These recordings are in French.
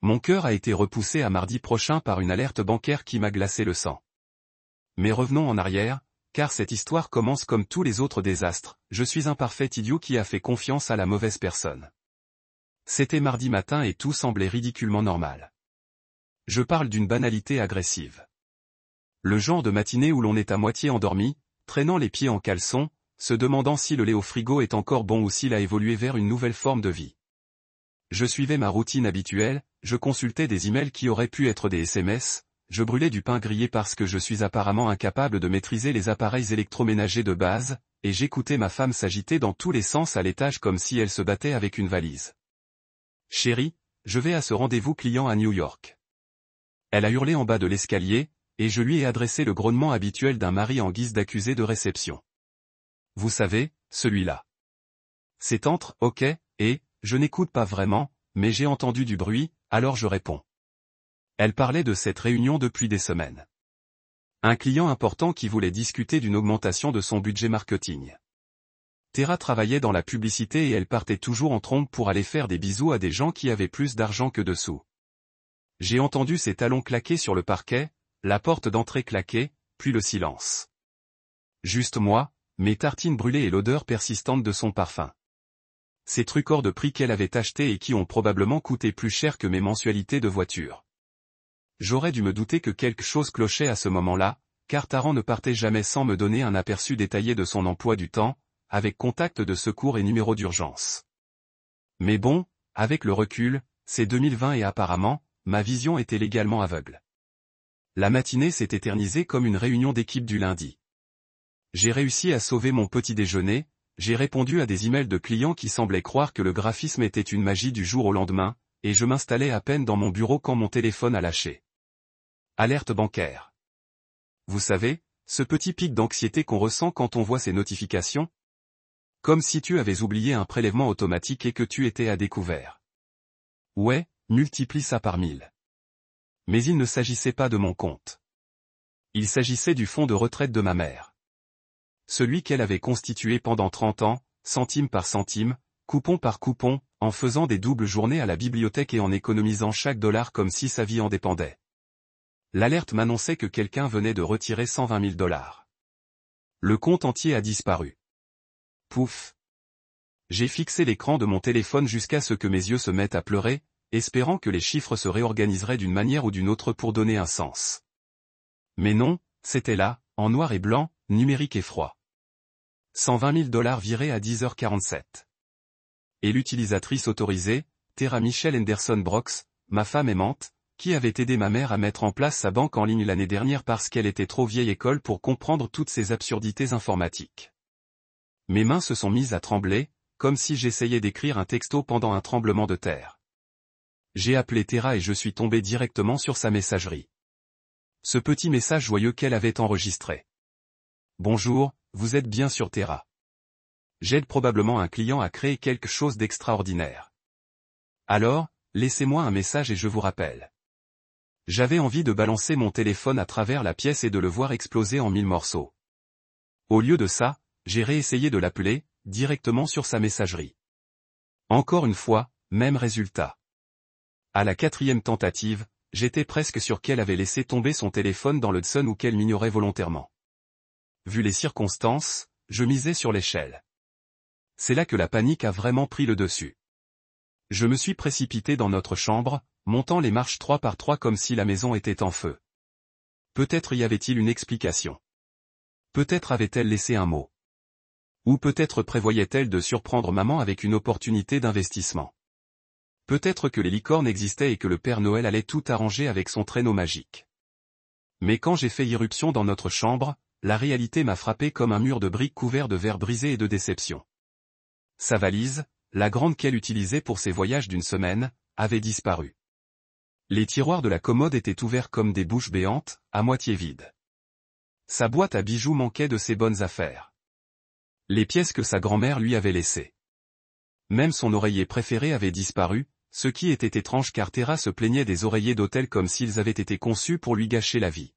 Mon cœur a été repoussé à mardi prochain par une alerte bancaire qui m'a glacé le sang. Mais revenons en arrière, car cette histoire commence comme tous les autres désastres, je suis un parfait idiot qui a fait confiance à la mauvaise personne. C'était mardi matin et tout semblait ridiculement normal. Je parle d'une banalité agressive. Le genre de matinée où l'on est à moitié endormi, traînant les pieds en caleçon, se demandant si le lait au frigo est encore bon ou s'il a évolué vers une nouvelle forme de vie. Je suivais ma routine habituelle, je consultais des emails qui auraient pu être des SMS, je brûlais du pain grillé parce que je suis apparemment incapable de maîtriser les appareils électroménagers de base, et j'écoutais ma femme s'agiter dans tous les sens à l'étage comme si elle se battait avec une valise. « Chérie, je vais à ce rendez-vous client à New York. » Elle a hurlé en bas de l'escalier, et je lui ai adressé le grognement habituel d'un mari en guise d'accusé de réception. Vous savez, celui-là. C'est entre « ok » et « je n'écoute pas vraiment, mais j'ai entendu du bruit, alors je réponds. » Elle parlait de cette réunion depuis des semaines. Un client important qui voulait discuter d'une augmentation de son budget marketing. Tera travaillait dans la publicité et elle partait toujours en trompe pour aller faire des bisous à des gens qui avaient plus d'argent que de sous. J'ai entendu ses talons claquer sur le parquet, la porte d'entrée claquer, puis le silence. Juste moi, mes tartines brûlées et l'odeur persistante de son parfum. Ces trucs hors de prix qu'elle avait achetés et qui ont probablement coûté plus cher que mes mensualités de voiture. J'aurais dû me douter que quelque chose clochait à ce moment-là, car Taran ne partait jamais sans me donner un aperçu détaillé de son emploi du temps, avec contact de secours et numéro d'urgence. Mais bon, avec le recul, c'est 2020 et apparemment, ma vision était légalement aveugle. La matinée s'est éternisée comme une réunion d'équipe du lundi. J'ai réussi à sauver mon petit déjeuner, j'ai répondu à des emails de clients qui semblaient croire que le graphisme était une magie du jour au lendemain, et je m'installais à peine dans mon bureau quand mon téléphone a lâché. Alerte bancaire. Vous savez, ce petit pic d'anxiété qu'on ressent quand on voit ces notifications? Comme si tu avais oublié un prélèvement automatique et que tu étais à découvert. Ouais, multiplie ça par 1000. Mais il ne s'agissait pas de mon compte. Il s'agissait du fonds de retraite de ma mère. Celui qu'elle avait constitué pendant 30 ans, centime par centime, coupon par coupon, en faisant des doubles journées à la bibliothèque et en économisant chaque dollar comme si sa vie en dépendait. L'alerte m'annonçait que quelqu'un venait de retirer 120 000 $. Le compte entier a disparu. Pouf. J'ai fixé l'écran de mon téléphone jusqu'à ce que mes yeux se mettent à pleurer, espérant que les chiffres se réorganiseraient d'une manière ou d'une autre pour donner un sens. Mais non, c'était là, en noir et blanc, numérique et froid. 120 000 $ virés à 10h47. Et l'utilisatrice autorisée, Tera Michelle Henderson Brooks, ma femme aimante, qui avait aidé ma mère à mettre en place sa banque en ligne l'année dernière parce qu'elle était trop vieille école pour comprendre toutes ces absurdités informatiques. Mes mains se sont mises à trembler, comme si j'essayais d'écrire un texto pendant un tremblement de terre. J'ai appelé Tera et je suis tombé directement sur sa messagerie. Ce petit message joyeux qu'elle avait enregistré. Bonjour, vous êtes bien sur Tera. J'aide probablement un client à créer quelque chose d'extraordinaire. Alors, laissez-moi un message et je vous rappelle. J'avais envie de balancer mon téléphone à travers la pièce et de le voir exploser en 1000 morceaux. Au lieu de ça, j'ai réessayé de l'appeler, directement sur sa messagerie. Encore une fois, même résultat. À la 4e tentative, j'étais presque sûr qu'elle avait laissé tomber son téléphone dans le Hudson ou qu'elle m'ignorait volontairement. Vu les circonstances, je misais sur l'échelle. C'est là que la panique a vraiment pris le dessus. Je me suis précipité dans notre chambre, montant les marches 3 par 3 comme si la maison était en feu. Peut-être y avait-il une explication. Peut-être avait-elle laissé un mot. Ou peut-être prévoyait-elle de surprendre maman avec une opportunité d'investissement. Peut-être que les licornes existaient et que le Père Noël allait tout arranger avec son traîneau magique. Mais quand j'ai fait irruption dans notre chambre, la réalité m'a frappé comme un mur de briques couvert de verres brisés et de déception. Sa valise, la grande qu'elle utilisait pour ses voyages d'une semaine, avait disparu. Les tiroirs de la commode étaient ouverts comme des bouches béantes, à moitié vides. Sa boîte à bijoux manquait de ses bonnes affaires. Les pièces que sa grand-mère lui avait laissées. Même son oreiller préféré avait disparu, ce qui était étrange car Tera se plaignait des oreillers d'hôtel comme s'ils avaient été conçus pour lui gâcher la vie.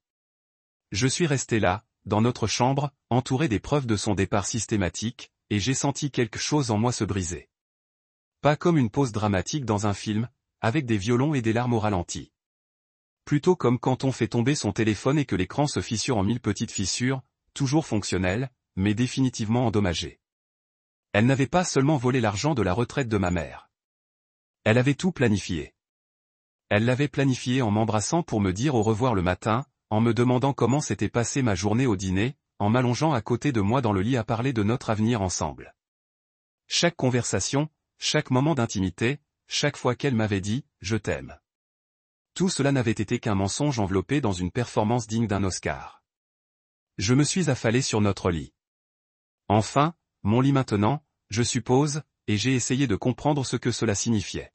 Je suis resté là, dans notre chambre, entouré des preuves de son départ systématique, et j'ai senti quelque chose en moi se briser. Pas comme une pause dramatique dans un film, avec des violons et des larmes au ralenti. Plutôt comme quand on fait tomber son téléphone et que l'écran se fissure en 1000 petites fissures, toujours fonctionnelles, mais définitivement endommagées. Elle n'avait pas seulement volé l'argent de la retraite de ma mère. Elle avait tout planifié. Elle l'avait planifié en m'embrassant pour me dire au revoir le matin, en me demandant comment s'était passée ma journée au dîner, en m'allongeant à côté de moi dans le lit à parler de notre avenir ensemble. Chaque conversation, chaque moment d'intimité, chaque fois qu'elle m'avait dit « je t'aime ». Tout cela n'avait été qu'un mensonge enveloppé dans une performance digne d'un Oscar. Je me suis affalé sur notre lit. Enfin, mon lit maintenant, je suppose, et j'ai essayé de comprendre ce que cela signifiait.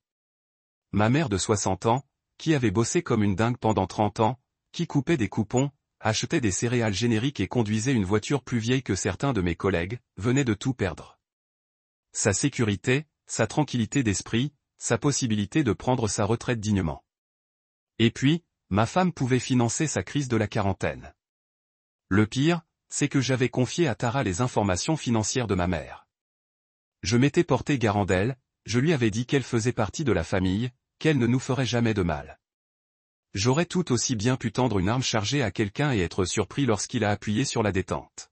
Ma mère de 60 ans, qui avait bossé comme une dingue pendant 30 ans, qui coupait des coupons, achetait des céréales génériques et conduisait une voiture plus vieille que certains de mes collègues, venait de tout perdre. Sa sécurité, sa tranquillité d'esprit, sa possibilité de prendre sa retraite dignement. Et puis, ma femme pouvait financer sa crise de la quarantaine. Le pire, c'est que j'avais confié à Tara les informations financières de ma mère. Je m'étais porté garant d'elle, je lui avais dit qu'elle faisait partie de la famille, qu'elle ne nous ferait jamais de mal. J'aurais tout aussi bien pu tendre une arme chargée à quelqu'un et être surpris lorsqu'il a appuyé sur la détente.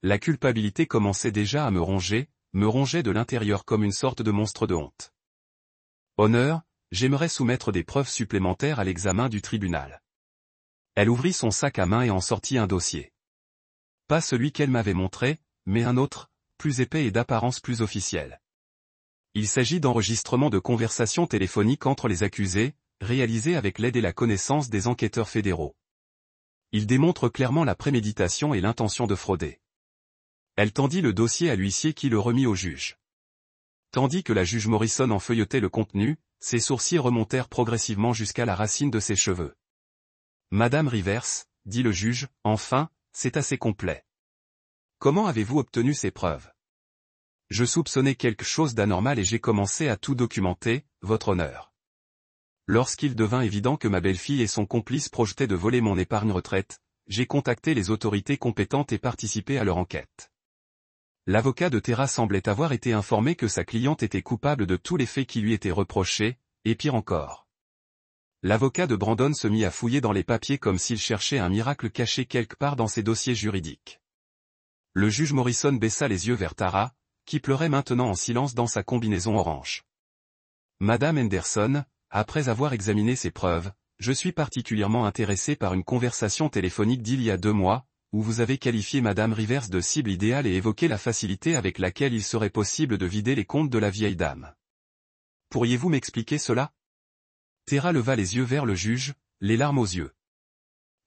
La culpabilité commençait déjà à me rongeait de l'intérieur comme une sorte de monstre de honte. Honneur, j'aimerais soumettre des preuves supplémentaires à l'examen du tribunal. Elle ouvrit son sac à main et en sortit un dossier. Pas celui qu'elle m'avait montré, mais un autre, plus épais et d'apparence plus officielle. Il s'agit d'enregistrements de conversations téléphoniques entre les accusés, réalisés avec l'aide et la connaissance des enquêteurs fédéraux. Il démontre clairement la préméditation et l'intention de frauder. Elle tendit le dossier à l'huissier qui le remit au juge. Tandis que la juge Morrison en feuilletait le contenu, ses sourcils remontèrent progressivement jusqu'à la racine de ses cheveux. « Madame Rivers, dit le juge, enfin, c'est assez complet. Comment avez-vous obtenu ces preuves ? Je soupçonnais quelque chose d'anormal et j'ai commencé à tout documenter, votre honneur. Lorsqu'il devint évident que ma belle-fille et son complice projetaient de voler mon épargne retraite, j'ai contacté les autorités compétentes et participé à leur enquête. L'avocat de Tara semblait avoir été informé que sa cliente était coupable de tous les faits qui lui étaient reprochés, et pire encore. L'avocat de Brandon se mit à fouiller dans les papiers comme s'il cherchait un miracle caché quelque part dans ses dossiers juridiques. Le juge Morrison baissa les yeux vers Tara, qui pleurait maintenant en silence dans sa combinaison orange. Madame Henderson, après avoir examiné ces preuves, je suis particulièrement intéressé par une conversation téléphonique d'il y a 2 mois, où vous avez qualifié Madame Rivers de cible idéale et évoqué la facilité avec laquelle il serait possible de vider les comptes de la vieille dame. Pourriez-vous m'expliquer cela ? Tara leva les yeux vers le juge, les larmes aux yeux.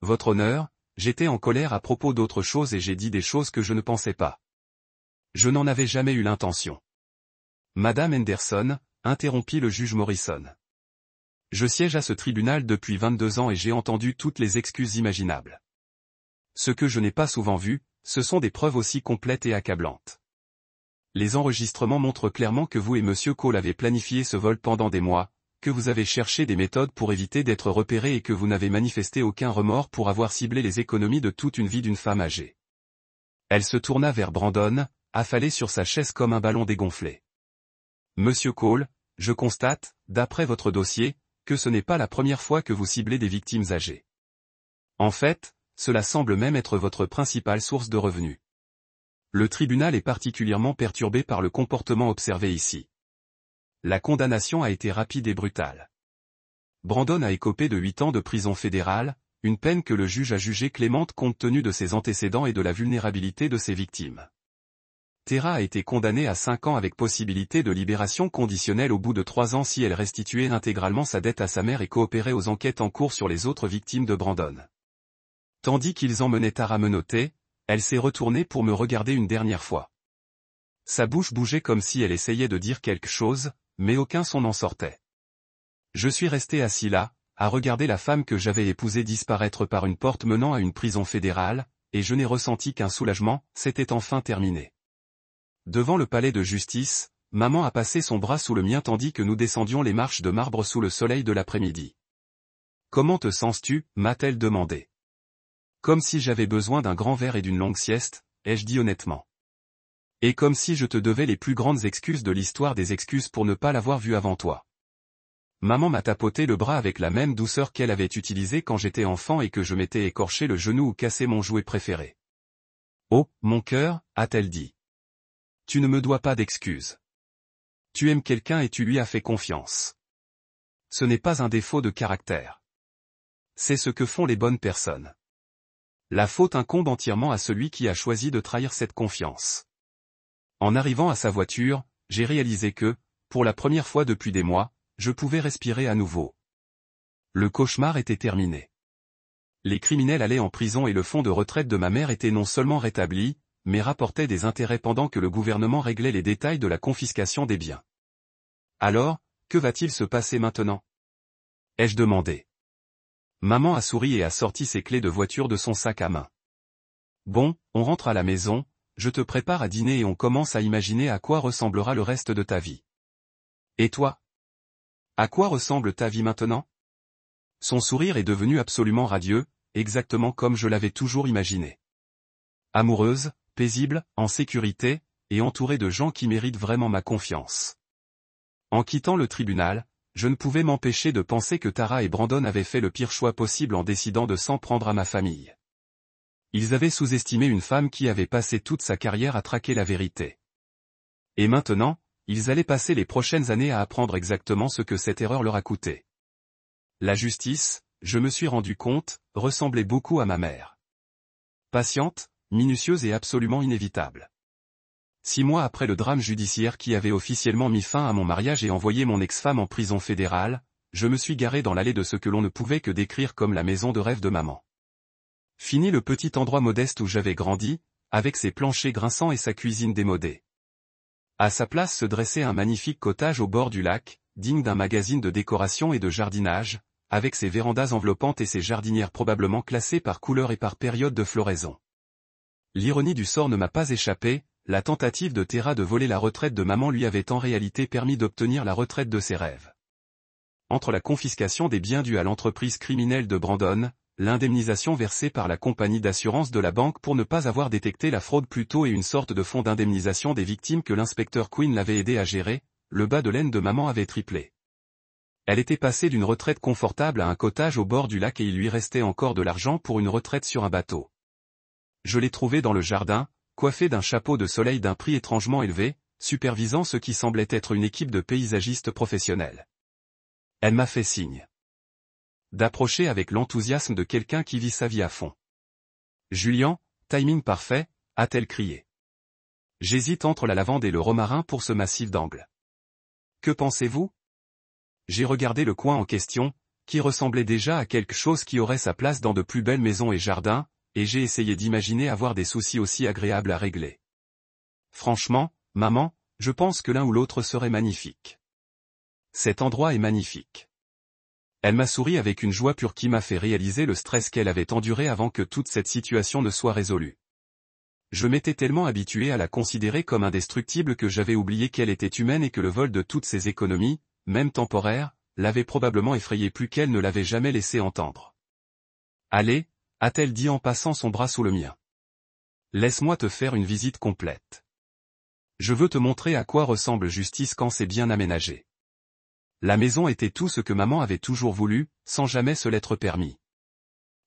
Votre honneur, j'étais en colère à propos d'autre chose et j'ai dit des choses que je ne pensais pas. Je n'en avais jamais eu l'intention. Madame Henderson, interrompit le juge Morrison. Je siège à ce tribunal depuis 22 ans et j'ai entendu toutes les excuses imaginables. Ce que je n'ai pas souvent vu, ce sont des preuves aussi complètes et accablantes. Les enregistrements montrent clairement que vous et Monsieur Cole avez planifié ce vol pendant des mois, que vous avez cherché des méthodes pour éviter d'être repéré et que vous n'avez manifesté aucun remords pour avoir ciblé les économies de toute une vie d'une femme âgée. Elle se tourna vers Brandon, affalé sur sa chaise comme un ballon dégonflé. Monsieur Cole, je constate, d'après votre dossier, que ce n'est pas la première fois que vous ciblez des victimes âgées. En fait, cela semble même être votre principale source de revenus. Le tribunal est particulièrement perturbé par le comportement observé ici. La condamnation a été rapide et brutale. Brandon a écopé de 8 ans de prison fédérale, une peine que le juge a jugée clémente compte tenu de ses antécédents et de la vulnérabilité de ses victimes. Tara a été condamnée à 5 ans avec possibilité de libération conditionnelle au bout de 3 ans si elle restituait intégralement sa dette à sa mère et coopérait aux enquêtes en cours sur les autres victimes de Brandon. Tandis qu'ils emmenaient Tara menottée, elle s'est retournée pour me regarder une dernière fois. Sa bouche bougeait comme si elle essayait de dire quelque chose, mais aucun son n'en sortait. Je suis resté assis là, à regarder la femme que j'avais épousée disparaître par une porte menant à une prison fédérale, et je n'ai ressenti qu'un soulagement, c'était enfin terminé. Devant le palais de justice, maman a passé son bras sous le mien tandis que nous descendions les marches de marbre sous le soleil de l'après-midi. « Comment te sens-tu » m'a-t-elle demandé. Comme si j'avais besoin d'un grand verre et d'une longue sieste, ai-je dit honnêtement. Et comme si je te devais les plus grandes excuses de l'histoire des excuses pour ne pas l'avoir vu avant toi. Maman m'a tapoté le bras avec la même douceur qu'elle avait utilisée quand j'étais enfant et que je m'étais écorché le genou ou cassé mon jouet préféré. Oh, mon cœur, a-t-elle dit. Tu ne me dois pas d'excuses. Tu aimes quelqu'un et tu lui as fait confiance. Ce n'est pas un défaut de caractère. C'est ce que font les bonnes personnes. La faute incombe entièrement à celui qui a choisi de trahir cette confiance. En arrivant à sa voiture, j'ai réalisé que, pour la première fois depuis des mois, je pouvais respirer à nouveau. Le cauchemar était terminé. Les criminels allaient en prison et le fonds de retraite de ma mère était non seulement rétabli, mais rapportait des intérêts pendant que le gouvernement réglait les détails de la confiscation des biens. Alors, que va-t-il se passer maintenant? Ai-je demandé. Maman a souri et a sorti ses clés de voiture de son sac à main. Bon, on rentre à la maison, je te prépare à dîner et on commence à imaginer à quoi ressemblera le reste de ta vie. Et toi? À quoi ressemble ta vie maintenant? Son sourire est devenu absolument radieux, exactement comme je l'avais toujours imaginé. Amoureuse, paisible, en sécurité, et entourée de gens qui méritent vraiment ma confiance. En quittant le tribunal, je ne pouvais m'empêcher de penser que Tara et Brandon avaient fait le pire choix possible en décidant de s'en prendre à ma famille. Ils avaient sous-estimé une femme qui avait passé toute sa carrière à traquer la vérité. Et maintenant, ils allaient passer les prochaines années à apprendre exactement ce que cette erreur leur a coûté. La justice, je me suis rendu compte, ressemblait beaucoup à ma mère. Patiente, minutieuse et absolument inévitable. 6 mois après le drame judiciaire qui avait officiellement mis fin à mon mariage et envoyé mon ex-femme en prison fédérale, je me suis garé dans l'allée de ce que l'on ne pouvait que décrire comme la maison de rêve de maman. Fini le petit endroit modeste où j'avais grandi, avec ses planchers grinçants et sa cuisine démodée. À sa place se dressait un magnifique cottage au bord du lac, digne d'un magazine de décoration et de jardinage, avec ses vérandas enveloppantes et ses jardinières probablement classées par couleur et par période de floraison. L'ironie du sort ne m'a pas échappé, la tentative de Tara de voler la retraite de maman lui avait en réalité permis d'obtenir la retraite de ses rêves. Entre la confiscation des biens dus à l'entreprise criminelle de Brandon, l'indemnisation versée par la compagnie d'assurance de la banque pour ne pas avoir détecté la fraude plus tôt et une sorte de fonds d'indemnisation des victimes que l'inspecteur Quinn l'avait aidé à gérer, le bas de laine de maman avait triplé. Elle était passée d'une retraite confortable à un cottage au bord du lac et il lui restait encore de l'argent pour une retraite sur un bateau. Je l'ai trouvée dans le jardin, coiffée d'un chapeau de soleil d'un prix étrangement élevé, supervisant ce qui semblait être une équipe de paysagistes professionnels. Elle m'a fait signe d'approcher avec l'enthousiasme de quelqu'un qui vit sa vie à fond. Julian, timing parfait, a-t-elle crié. J'hésite entre la lavande et le romarin pour ce massif d'angle. Que pensez-vous? J'ai regardé le coin en question, qui ressemblait déjà à quelque chose qui aurait sa place dans de plus belles maisons et jardins, et j'ai essayé d'imaginer avoir des soucis aussi agréables à régler. Franchement, maman, je pense que l'un ou l'autre serait magnifique. Cet endroit est magnifique. Elle m'a souri avec une joie pure qui m'a fait réaliser le stress qu'elle avait enduré avant que toute cette situation ne soit résolue. Je m'étais tellement habitué à la considérer comme indestructible que j'avais oublié qu'elle était humaine et que le vol de toutes ses économies, même temporaires, l'avait probablement effrayée plus qu'elle ne l'avait jamais laissé entendre. Allez, a-t-elle dit en passant son bras sous le mien. Laisse-moi te faire une visite complète. Je veux te montrer à quoi ressemble justice quand c'est bien aménagé. La maison était tout ce que maman avait toujours voulu, sans jamais se l'être permis.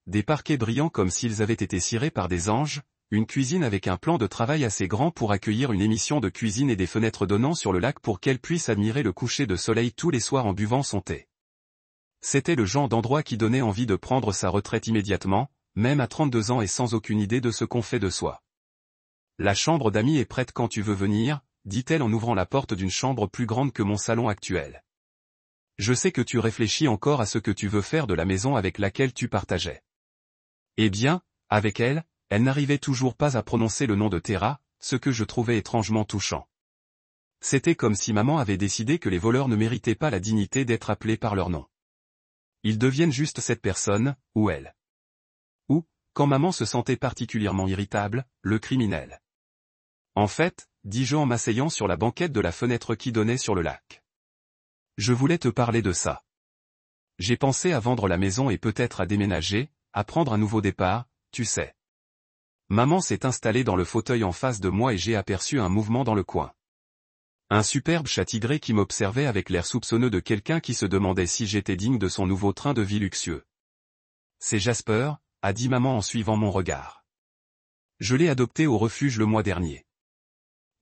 Des parquets brillants comme s'ils avaient été cirés par des anges, une cuisine avec un plan de travail assez grand pour accueillir une émission de cuisine et des fenêtres donnant sur le lac pour qu'elle puisse admirer le coucher de soleil tous les soirs en buvant son thé. C'était le genre d'endroit qui donnait envie de prendre sa retraite immédiatement, même à 32 ans et sans aucune idée de ce qu'on fait de soi. La chambre d'amis est prête quand tu veux venir, dit-elle en ouvrant la porte d'une chambre plus grande que mon salon actuel. Je sais que tu réfléchis encore à ce que tu veux faire de la maison avec laquelle tu partageais. Eh bien, avec elle, elle n'arrivait toujours pas à prononcer le nom de Tara, ce que je trouvais étrangement touchant. C'était comme si maman avait décidé que les voleurs ne méritaient pas la dignité d'être appelés par leur nom. Ils deviennent juste cette personne, ou elle. Ou, quand maman se sentait particulièrement irritable, le criminel. En fait, dis-je en m'asseyant sur la banquette de la fenêtre qui donnait sur le lac. Je voulais te parler de ça. J'ai pensé à vendre la maison et peut-être à déménager, à prendre un nouveau départ, tu sais. Maman s'est installée dans le fauteuil en face de moi et j'ai aperçu un mouvement dans le coin. Un superbe chat tigré qui m'observait avec l'air soupçonneux de quelqu'un qui se demandait si j'étais digne de son nouveau train de vie luxueux. C'est Jasper, a dit maman en suivant mon regard. Je l'ai adopté au refuge le mois dernier.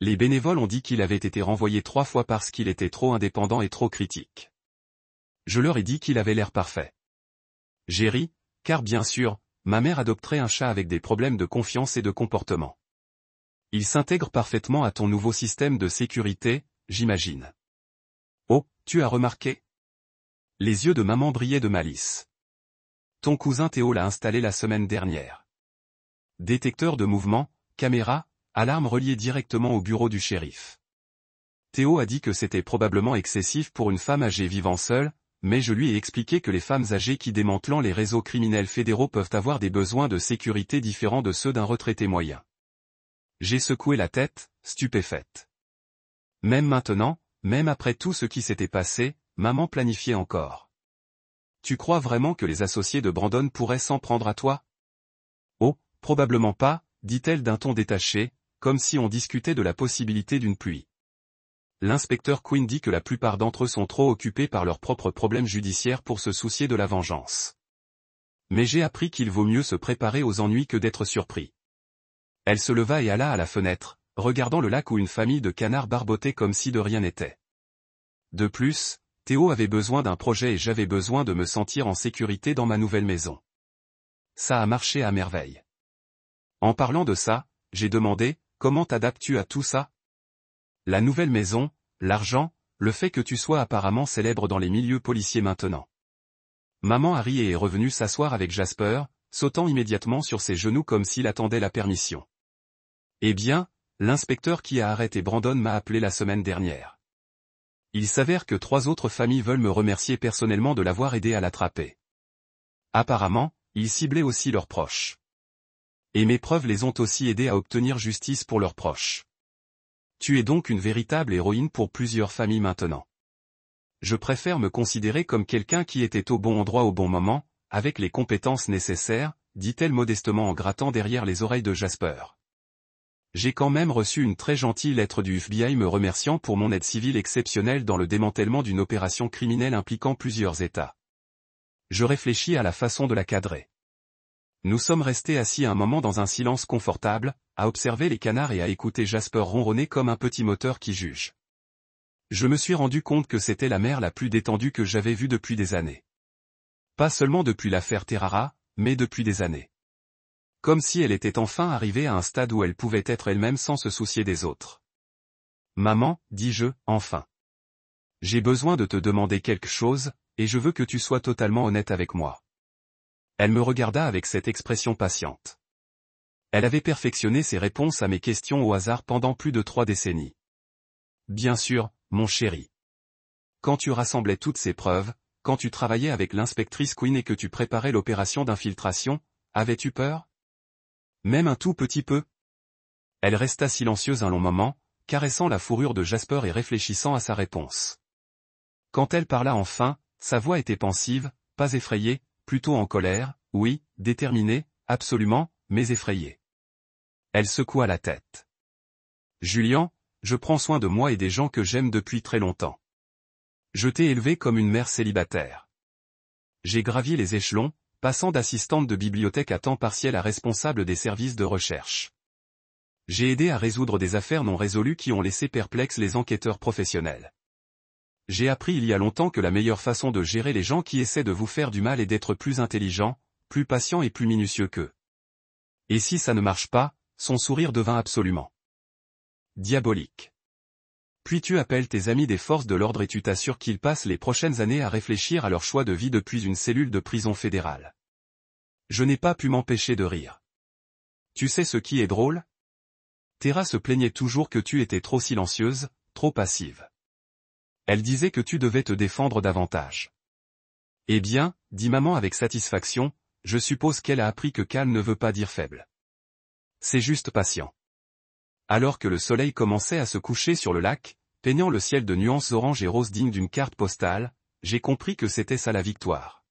Les bénévoles ont dit qu'il avait été renvoyé 3 fois parce qu'il était trop indépendant et trop critique. Je leur ai dit qu'il avait l'air parfait. J'ai ri, car bien sûr, ma mère adopterait un chat avec des problèmes de confiance et de comportement. Il s'intègre parfaitement à ton nouveau système de sécurité, j'imagine. Oh, tu as remarqué? Les yeux de maman brillaient de malice. Ton cousin Théo l'a installé la semaine dernière. Détecteur de mouvement, caméra, alarme reliée directement au bureau du shérif. Théo a dit que c'était probablement excessif pour une femme âgée vivant seule, mais je lui ai expliqué que les femmes âgées qui démantelant les réseaux criminels fédéraux peuvent avoir des besoins de sécurité différents de ceux d'un retraité moyen. J'ai secoué la tête, stupéfaite. Même maintenant, même après tout ce qui s'était passé, maman planifiait encore. Tu crois vraiment que les associés de Brandon pourraient s'en prendre à toi? Oh, probablement pas, dit-elle d'un ton détaché, comme si on discutait de la possibilité d'une pluie. L'inspecteur Quinn dit que la plupart d'entre eux sont trop occupés par leurs propres problèmes judiciaires pour se soucier de la vengeance. Mais j'ai appris qu'il vaut mieux se préparer aux ennuis que d'être surpris. Elle se leva et alla à la fenêtre, regardant le lac où une famille de canards barbotait comme si de rien n'était. De plus, Théo avait besoin d'un projet et j'avais besoin de me sentir en sécurité dans ma nouvelle maison. Ça a marché à merveille. En parlant de ça, j'ai demandé, comment t'adaptes-tu à tout ça? La nouvelle maison, l'argent, le fait que tu sois apparemment célèbre dans les milieux policiers maintenant. Maman a ri et est revenue s'asseoir avec Jasper, sautant immédiatement sur ses genoux comme s'il attendait la permission. Eh bien, l'inspecteur qui a arrêté Brandon m'a appelé la semaine dernière. Il s'avère que 3 autres familles veulent me remercier personnellement de l'avoir aidé à l'attraper. Apparemment, ils ciblaient aussi leurs proches. Et mes preuves les ont aussi aidés à obtenir justice pour leurs proches. Tu es donc une véritable héroïne pour plusieurs familles maintenant. Je préfère me considérer comme quelqu'un qui était au bon endroit au bon moment, avec les compétences nécessaires, dit-elle modestement en grattant derrière les oreilles de Jasper. J'ai quand même reçu une très gentille lettre du FBI me remerciant pour mon aide civile exceptionnelle dans le démantèlement d'une opération criminelle impliquant plusieurs États. Je réfléchis à la façon de la cadrer. Nous sommes restés assis un moment dans un silence confortable, à observer les canards et à écouter Jasper ronronner comme un petit moteur qui juge. Je me suis rendu compte que c'était la mère la plus détendue que j'avais vue depuis des années. Pas seulement depuis l'affaire Terrara, mais depuis des années. Comme si elle était enfin arrivée à un stade où elle pouvait être elle-même sans se soucier des autres. Maman, dis-je, enfin. J'ai besoin de te demander quelque chose, et je veux que tu sois totalement honnête avec moi. Elle me regarda avec cette expression patiente. Elle avait perfectionné ses réponses à mes questions au hasard pendant plus de 3 décennies. Bien sûr, mon chéri. Quand tu rassemblais toutes ces preuves, quand tu travaillais avec l'inspectrice Quinn et que tu préparais l'opération d'infiltration, avais-tu peur? Même un tout petit peu. Elle resta silencieuse un long moment, caressant la fourrure de Jasper et réfléchissant à sa réponse. Quand elle parla enfin, sa voix était pensive, pas effrayée, plutôt en colère, oui, déterminée, absolument, mais effrayée. Elle secoua la tête. Julian, je prends soin de moi et des gens que j'aime depuis très longtemps. Je t'ai élevé comme une mère célibataire. J'ai gravi les échelons, passant d'assistante de bibliothèque à temps partiel à responsable des services de recherche. J'ai aidé à résoudre des affaires non résolues qui ont laissé perplexes les enquêteurs professionnels. J'ai appris il y a longtemps que la meilleure façon de gérer les gens qui essaient de vous faire du mal est d'être plus intelligent, plus patient et plus minutieux qu'eux. Et si ça ne marche pas, son sourire devint absolument diabolique. Puis tu appelles tes amis des forces de l'ordre et tu t'assures qu'ils passent les prochaines années à réfléchir à leur choix de vie depuis une cellule de prison fédérale. Je n'ai pas pu m'empêcher de rire. Tu sais ce qui est drôle? Tara se plaignait toujours que tu étais trop silencieuse, trop passive. Elle disait que tu devais te défendre davantage. Eh bien, dit maman avec satisfaction, je suppose qu'elle a appris que calme ne veut pas dire faible. C'est juste patient. Alors que le soleil commençait à se coucher sur le lac, peignant le ciel de nuances orange et rose dignes d'une carte postale, j'ai compris que c'était ça la victoire.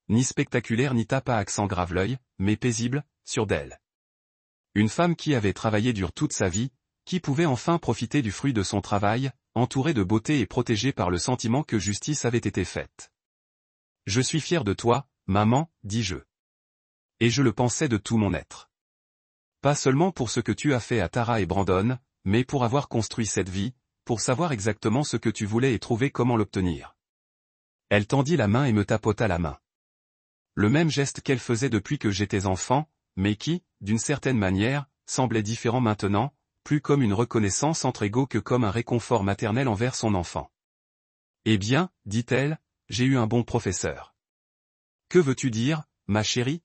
Ni spectaculaire ni tape à accent grave-l'œil, mais paisible, sûre d'elle. Une femme qui avait travaillé dur toute sa vie, Qui pouvait enfin profiter du fruit de son travail, entouré de beauté et protégé par le sentiment que justice avait été faite. Je suis fier de toi, maman, dis-je. Et je le pensais de tout mon être. Pas seulement pour ce que tu as fait à Tara et Brandon, mais pour avoir construit cette vie, pour savoir exactement ce que tu voulais et trouver comment l'obtenir. Elle tendit la main et me tapota la main. Le même geste qu'elle faisait depuis que j'étais enfant, mais qui, d'une certaine manière, semblait différent maintenant, plus comme une reconnaissance entre égaux que comme un réconfort maternel envers son enfant. Eh bien, dit-elle, j'ai eu un bon professeur. Que veux-tu dire, ma chérie?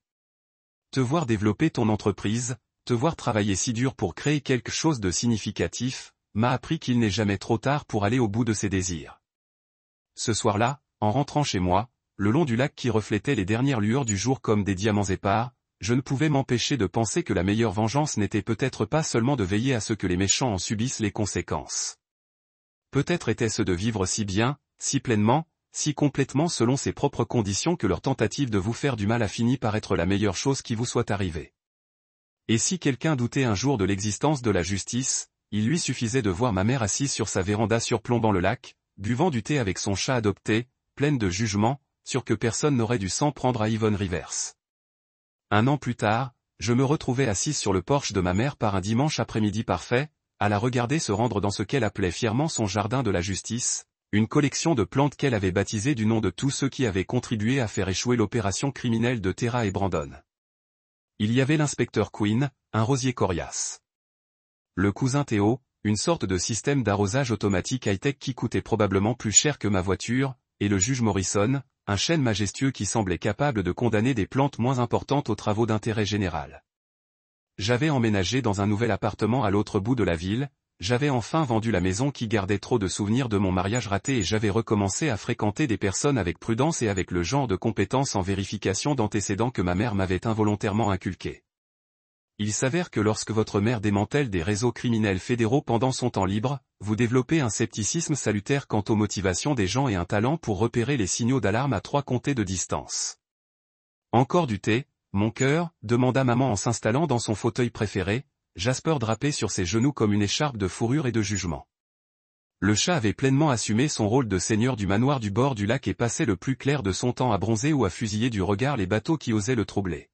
Te voir développer ton entreprise, te voir travailler si dur pour créer quelque chose de significatif, m'a appris qu'il n'est jamais trop tard pour aller au bout de ses désirs. Ce soir-là, en rentrant chez moi, le long du lac qui reflétait les dernières lueurs du jour comme des diamants épars, je ne pouvais m'empêcher de penser que la meilleure vengeance n'était peut-être pas seulement de veiller à ce que les méchants en subissent les conséquences. Peut-être était-ce de vivre si bien, si pleinement, si complètement selon ses propres conditions que leur tentative de vous faire du mal a fini par être la meilleure chose qui vous soit arrivée. Et si quelqu'un doutait un jour de l'existence de la justice, il lui suffisait de voir ma mère assise sur sa véranda surplombant le lac, buvant du thé avec son chat adopté, pleine de jugement, sur que personne n'aurait dû s'en prendre à Yvonne Rivers. 1 an plus tard, je me retrouvais assise sur le porche de ma mère par un dimanche après-midi parfait, à la regarder se rendre dans ce qu'elle appelait fièrement son jardin de la justice, une collection de plantes qu'elle avait baptisées du nom de tous ceux qui avaient contribué à faire échouer l'opération criminelle de Tara et Brandon. Il y avait l'inspecteur Quinn, un rosier coriace. Le cousin Théo, une sorte de système d'arrosage automatique high-tech qui coûtait probablement plus cher que ma voiture, et le juge Morrison, un chêne majestueux qui semblait capable de condamner des plantes moins importantes aux travaux d'intérêt général. J'avais emménagé dans un nouvel appartement à l'autre bout de la ville, j'avais enfin vendu la maison qui gardait trop de souvenirs de mon mariage raté et j'avais recommencé à fréquenter des personnes avec prudence et avec le genre de compétences en vérification d'antécédents que ma mère m'avait involontairement inculqué. Il s'avère que lorsque votre mère démantèle des réseaux criminels fédéraux pendant son temps libre, vous développez un scepticisme salutaire quant aux motivations des gens et un talent pour repérer les signaux d'alarme à 3 comtés de distance. Encore du thé, mon cœur, demanda maman en s'installant dans son fauteuil préféré, Jasper drapé sur ses genoux comme une écharpe de fourrure et de jugement. Le chat avait pleinement assumé son rôle de seigneur du manoir du bord du lac et passait le plus clair de son temps à bronzer ou à fusiller du regard les bateaux qui osaient le troubler.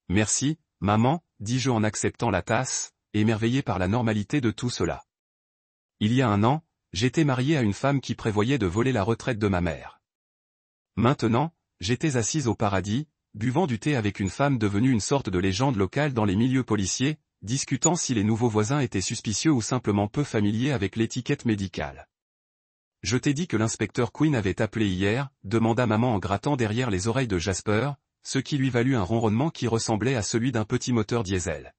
Merci, maman, dis-je en acceptant la tasse, émerveillé par la normalité de tout cela. Il y a 1 an, j'étais marié à une femme qui prévoyait de voler la retraite de ma mère. Maintenant, j'étais assise au paradis, buvant du thé avec une femme devenue une sorte de légende locale dans les milieux policiers, discutant si les nouveaux voisins étaient suspicieux ou simplement peu familiers avec l'étiquette médicale. Je t'ai dit que l'inspecteur Quinn avait appelé hier, demanda maman en grattant derrière les oreilles de Jasper, ce qui lui valut un ronronnement qui ressemblait à celui d'un petit moteur diesel.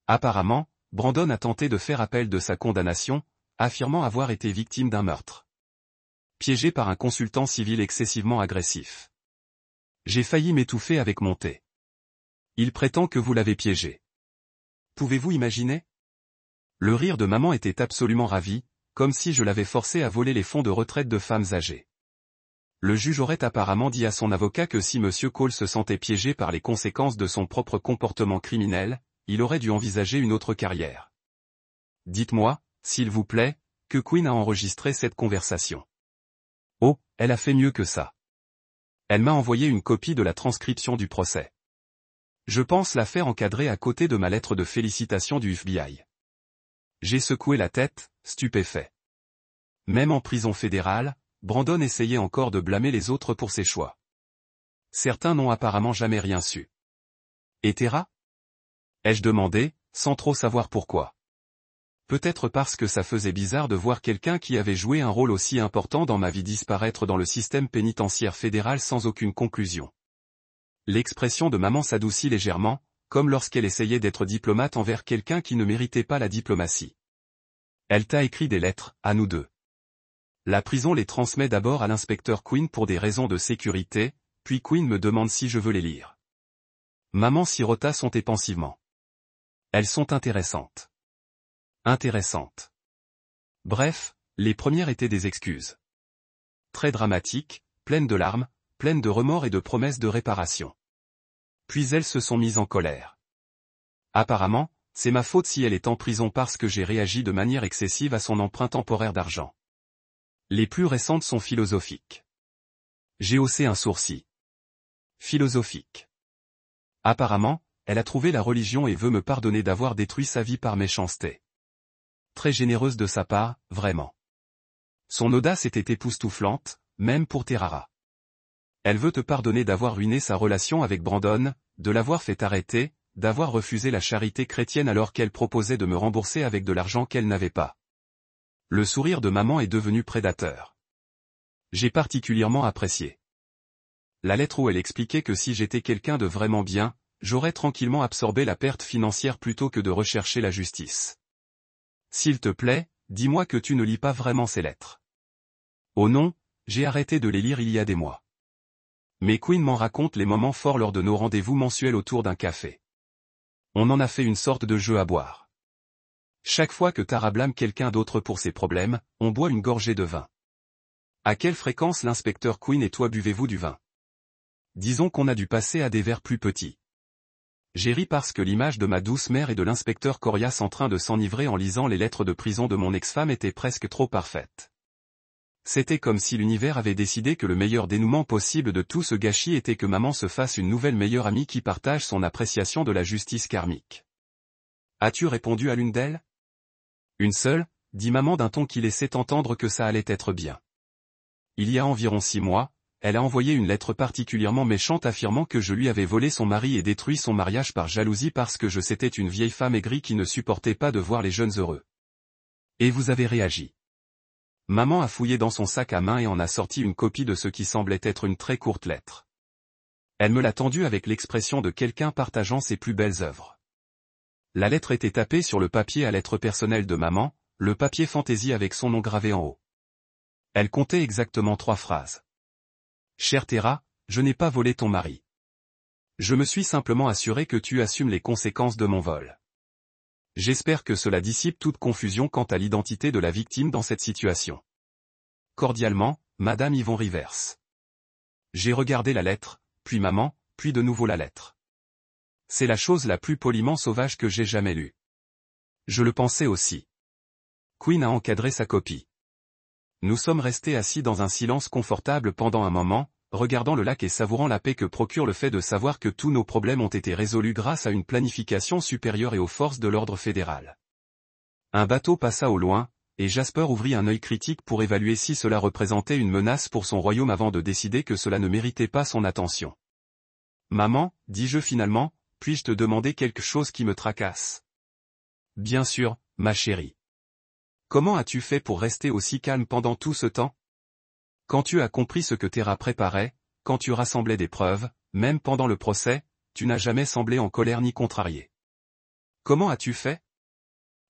Apparemment, Brandon a tenté de faire appel de sa condamnation, affirmant avoir été victime d'un meurtre. Piégé par un consultant civil excessivement agressif. J'ai failli m'étouffer avec mon thé. Il prétend que vous l'avez piégé. Pouvez-vous imaginer? Le rire de maman était absolument ravi, comme si je l'avais forcé à voler les fonds de retraite de femmes âgées. Le juge aurait apparemment dit à son avocat que si M. Cole se sentait piégé par les conséquences de son propre comportement criminel, il aurait dû envisager une autre carrière. Dites-moi, s'il vous plaît, que Quinn a enregistré cette conversation. Oh, elle a fait mieux que ça. Elle m'a envoyé une copie de la transcription du procès. Je pense la faire encadrer à côté de ma lettre de félicitations du FBI. J'ai secoué la tête, stupéfait. Même en prison fédérale, Brandon essayait encore de blâmer les autres pour ses choix. Certains n'ont apparemment jamais rien su. Et Tara? Ai-je demandé, sans trop savoir pourquoi. Peut-être parce que ça faisait bizarre de voir quelqu'un qui avait joué un rôle aussi important dans ma vie disparaître dans le système pénitentiaire fédéral sans aucune conclusion. L'expression de maman s'adoucit légèrement, comme lorsqu'elle essayait d'être diplomate envers quelqu'un qui ne méritait pas la diplomatie. Elle t'a écrit des lettres, à nous deux. La prison les transmet d'abord à l'inspecteur Quinn pour des raisons de sécurité, puis Quinn me demande si je veux les lire. Maman sirota pensivement. Elles sont intéressantes. Intéressantes. Bref, les premières étaient des excuses. Très dramatiques, pleines de larmes, pleines de remords et de promesses de réparation. Puis elles se sont mises en colère. Apparemment, C'est ma faute si elle est en prison parce que j'ai réagi de manière excessive à son emprunt temporaire d'argent. Les plus récentes sont philosophiques. J'ai haussé un sourcil. Philosophique. Apparemment, elle a trouvé la religion et veut me pardonner d'avoir détruit sa vie par méchanceté. Très généreuse de sa part, vraiment. Son audace était époustouflante, même pour Terrara. Elle veut te pardonner d'avoir ruiné sa relation avec Brandon, de l'avoir fait arrêter, d'avoir refusé la charité chrétienne alors qu'elle proposait de me rembourser avec de l'argent qu'elle n'avait pas. Le sourire de maman est devenu prédateur. J'ai particulièrement apprécié la lettre où elle expliquait que si j'étais quelqu'un de vraiment bien, j'aurais tranquillement absorbé la perte financière plutôt que de rechercher la justice. S'il te plaît, dis-moi que tu ne lis pas vraiment ces lettres. Oh non, j'ai arrêté de les lire il y a des mois. Mais Quinn m'en raconte les moments forts lors de nos rendez-vous mensuels autour d'un café. On en a fait une sorte de jeu à boire. Chaque fois que Tara blâme quelqu'un d'autre pour ses problèmes, on boit une gorgée de vin. À quelle fréquence l'inspecteur Quinn et toi buvez-vous du vin? Disons qu'on a dû passer à des verres plus petits. J'ai ri parce que l'image de ma douce mère et de l'inspecteur Corias en train de s'enivrer en lisant les lettres de prison de mon ex-femme était presque trop parfaite. C'était comme si l'univers avait décidé que le meilleur dénouement possible de tout ce gâchis était que maman se fasse une nouvelle meilleure amie qui partage son appréciation de la justice karmique. As-tu répondu à l'une d'elles? Une seule, dit maman d'un ton qui laissait entendre que ça allait être bien. Il y a environ 6 mois, elle a envoyé une lettre particulièrement méchante affirmant que je lui avais volé son mari et détruit son mariage par jalousie parce que c'était une vieille femme aigrie qui ne supportait pas de voir les jeunes heureux. Et vous avez réagi. Maman a fouillé dans son sac à main et en a sorti une copie de ce qui semblait être une très courte lettre. Elle me l'a tendue avec l'expression de quelqu'un partageant ses plus belles œuvres. La lettre était tapée sur le papier à lettres personnelles de maman, le papier fantaisie avec son nom gravé en haut. Elle comptait exactement 3 phrases. Chère Terra, je n'ai pas volé ton mari. Je me suis simplement assuré que tu assumes les conséquences de mon vol. J'espère que cela dissipe toute confusion quant à l'identité de la victime dans cette situation. Cordialement, Madame Yvon Rivers. J'ai regardé la lettre, puis maman, puis de nouveau la lettre. C'est la chose la plus poliment sauvage que j'ai jamais lue. Je le pensais aussi. Quinn a encadré sa copie. Nous sommes restés assis dans un silence confortable pendant un moment, regardant le lac et savourant la paix que procure le fait de savoir que tous nos problèmes ont été résolus grâce à une planification supérieure et aux forces de l'ordre fédéral. Un bateau passa au loin, et Jasper ouvrit un œil critique pour évaluer si cela représentait une menace pour son royaume avant de décider que cela ne méritait pas son attention. Maman, dis-je finalement, puis-je te demander quelque chose qui me tracasse? Bien sûr, ma chérie. Comment as-tu fait pour rester aussi calme pendant tout ce temps? Quand tu as compris ce que Terra préparait, quand tu rassemblais des preuves, même pendant le procès, tu n'as jamais semblé en colère ni contrarié. Comment as-tu fait?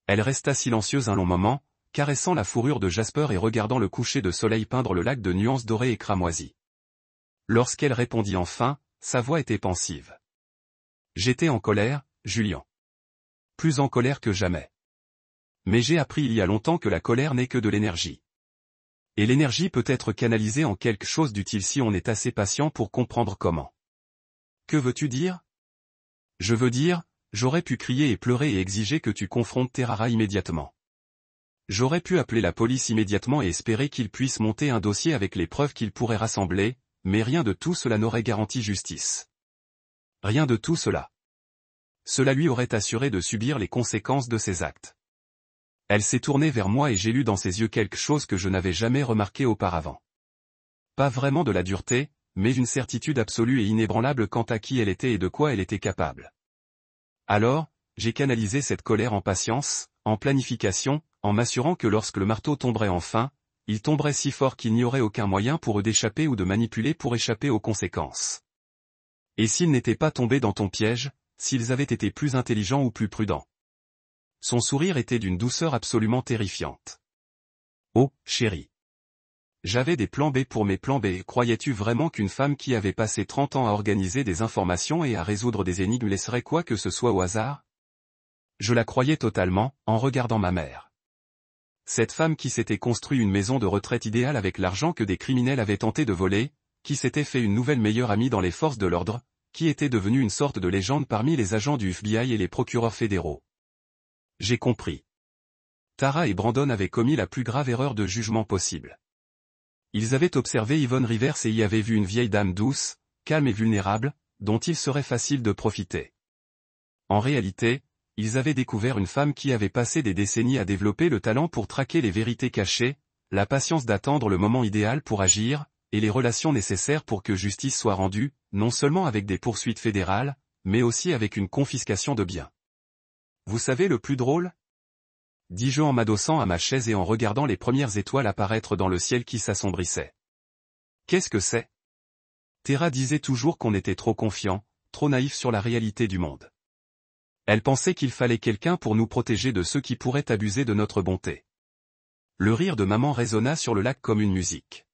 Elle resta silencieuse un long moment, caressant la fourrure de Jasper et regardant le coucher de soleil peindre le lac de nuances dorées et cramoisies. Lorsqu'elle répondit enfin, sa voix était pensive. J'étais en colère, Julian. Plus en colère que jamais. Mais j'ai appris il y a longtemps que la colère n'est que de l'énergie. Et l'énergie peut être canalisée en quelque chose d'utile si on est assez patient pour comprendre comment. Que veux-tu dire? Je veux dire, j'aurais pu crier et pleurer et exiger que tu confrontes Terrara immédiatement. J'aurais pu appeler la police immédiatement et espérer qu'il puisse monter un dossier avec les preuves qu'il pourrait rassembler, mais rien de tout cela n'aurait garanti justice. Rien de tout cela. Cela lui aurait assuré de subir les conséquences de ses actes. Elle s'est tournée vers moi et j'ai lu dans ses yeux quelque chose que je n'avais jamais remarqué auparavant. Pas vraiment de la dureté, mais une certitude absolue et inébranlable quant à qui elle était et de quoi elle était capable. Alors, j'ai canalisé cette colère en patience, en planification, en m'assurant que lorsque le marteau tomberait enfin, il tomberait si fort qu'il n'y aurait aucun moyen pour eux d'échapper ou de manipuler pour échapper aux conséquences. Et s'ils n'étaient pas tombés dans ton piège, s'ils avaient été plus intelligents ou plus prudents. Son sourire était d'une douceur absolument terrifiante. Oh, chérie. J'avais des plans B pour mes plans B. Croyais-tu vraiment qu'une femme qui avait passé 30 ans à organiser des informations et à résoudre des énigmes laisserait quoi que ce soit au hasard? Je la croyais totalement, en regardant ma mère. Cette femme qui s'était construit une maison de retraite idéale avec l'argent que des criminels avaient tenté de voler, qui s'était fait une nouvelle meilleure amie dans les forces de l'ordre, qui était devenue une sorte de légende parmi les agents du FBI et les procureurs fédéraux. J'ai compris. Tara et Brandon avaient commis la plus grave erreur de jugement possible. Ils avaient observé Yvonne Rivers et y avaient vu une vieille dame douce, calme et vulnérable, dont il serait facile de profiter. En réalité, ils avaient découvert une femme qui avait passé des décennies à développer le talent pour traquer les vérités cachées, la patience d'attendre le moment idéal pour agir, et les relations nécessaires pour que justice soit rendue, non seulement avec des poursuites fédérales, mais aussi avec une confiscation de biens. Vous savez le plus drôle ? Dis-je en m'adossant à ma chaise et en regardant les premières étoiles apparaître dans le ciel qui s'assombrissait. Qu'est-ce que c'est ? Tara disait toujours qu'on était trop confiant, trop naïf sur la réalité du monde. Elle pensait qu'il fallait quelqu'un pour nous protéger de ceux qui pourraient abuser de notre bonté. Le rire de maman résonna sur le lac comme une musique.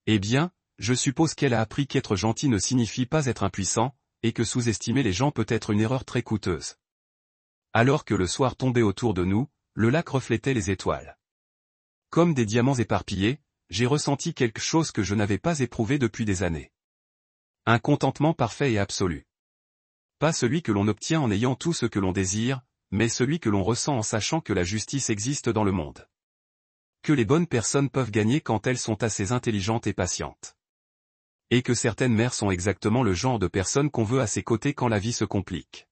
Eh bien, je suppose qu'elle a appris qu'être gentil ne signifie pas être impuissant, et que sous-estimer les gens peut être une erreur très coûteuse. Alors que le soir tombait autour de nous, le lac reflétait les étoiles. Comme des diamants éparpillés, j'ai ressenti quelque chose que je n'avais pas éprouvé depuis des années. Un contentement parfait et absolu. Pas celui que l'on obtient en ayant tout ce que l'on désire, mais celui que l'on ressent en sachant que la justice existe dans le monde. Que les bonnes personnes peuvent gagner quand elles sont assez intelligentes et patientes. Et que certaines mères sont exactement le genre de personnes qu'on veut à ses côtés quand la vie se complique.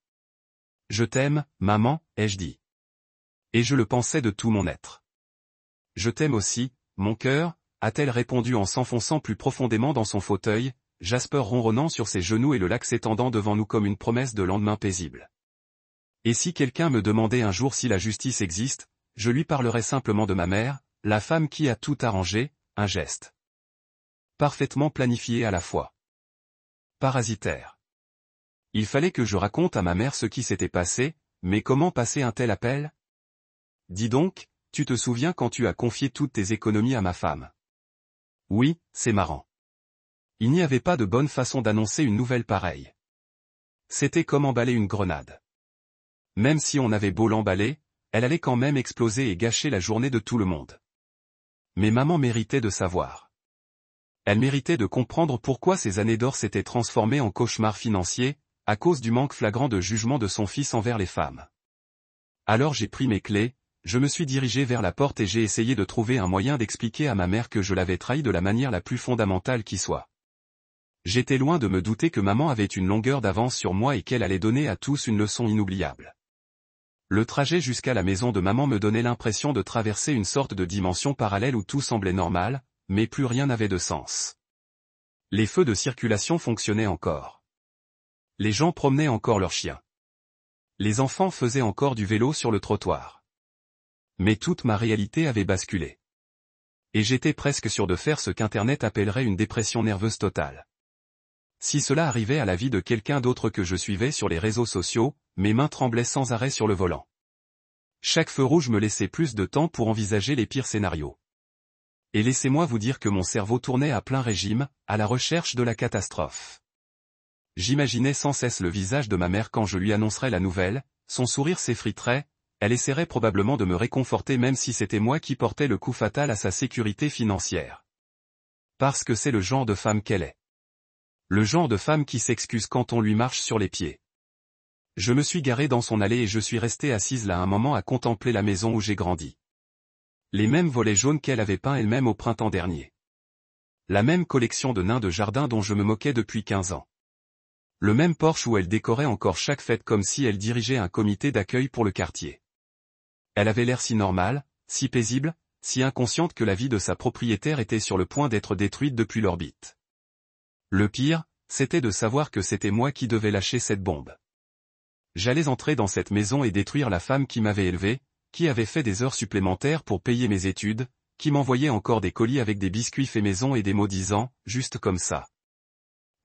Je t'aime, maman, ai-je dit. Et je le pensais de tout mon être. Je t'aime aussi, mon cœur, a-t-elle répondu en s'enfonçant plus profondément dans son fauteuil, Jasper ronronnant sur ses genoux et le lac s'étendant devant nous comme une promesse de lendemain paisible. Et si quelqu'un me demandait un jour si la justice existe, je lui parlerais simplement de ma mère, la femme qui a tout arrangé, un geste. Parfaitement planifié à la fois. Parasitaire. Il fallait que je raconte à ma mère ce qui s'était passé, mais comment passer un tel appel ? Dis donc, tu te souviens quand tu as confié toutes tes économies à ma femme ? Oui, c'est marrant. Il n'y avait pas de bonne façon d'annoncer une nouvelle pareille. C'était comme emballer une grenade. Même si on avait beau l'emballer, elle allait quand même exploser et gâcher la journée de tout le monde. Mais maman méritait de savoir. Elle méritait de comprendre pourquoi ces années d'or s'étaient transformées en cauchemars financiers, à cause du manque flagrant de jugement de son fils envers les femmes. Alors j'ai pris mes clés, je me suis dirigé vers la porte et j'ai essayé de trouver un moyen d'expliquer à ma mère que je l'avais trahi de la manière la plus fondamentale qui soit. J'étais loin de me douter que maman avait une longueur d'avance sur moi et qu'elle allait donner à tous une leçon inoubliable. Le trajet jusqu'à la maison de maman me donnait l'impression de traverser une sorte de dimension parallèle où tout semblait normal, mais plus rien n'avait de sens. Les feux de circulation fonctionnaient encore. Les gens promenaient encore leurs chiens. Les enfants faisaient encore du vélo sur le trottoir. Mais toute ma réalité avait basculé. Et j'étais presque sûr de faire ce qu'Internet appellerait une dépression nerveuse totale. Si cela arrivait à la vie de quelqu'un d'autre que je suivais sur les réseaux sociaux, mes mains tremblaient sans arrêt sur le volant. Chaque feu rouge me laissait plus de temps pour envisager les pires scénarios. Et laissez-moi vous dire que mon cerveau tournait à plein régime, à la recherche de la catastrophe. J'imaginais sans cesse le visage de ma mère quand je lui annoncerais la nouvelle, son sourire s'effriterait, elle essaierait probablement de me réconforter même si c'était moi qui portais le coup fatal à sa sécurité financière. Parce que c'est le genre de femme qu'elle est. Le genre de femme qui s'excuse quand on lui marche sur les pieds. Je me suis garé dans son allée et je suis resté assise là un moment à contempler la maison où j'ai grandi. Les mêmes volets jaunes qu'elle avait peints elle-même au printemps dernier. La même collection de nains de jardin dont je me moquais depuis 15 ans. Le même porche où elle décorait encore chaque fête comme si elle dirigeait un comité d'accueil pour le quartier. Elle avait l'air si normale, si paisible, si inconsciente que la vie de sa propriétaire était sur le point d'être détruite depuis l'orbite. Le pire, c'était de savoir que c'était moi qui devais lâcher cette bombe. J'allais entrer dans cette maison et détruire la femme qui m'avait élevé, qui avait fait des heures supplémentaires pour payer mes études, qui m'envoyait encore des colis avec des biscuits faits maison et des mots disant, juste comme ça.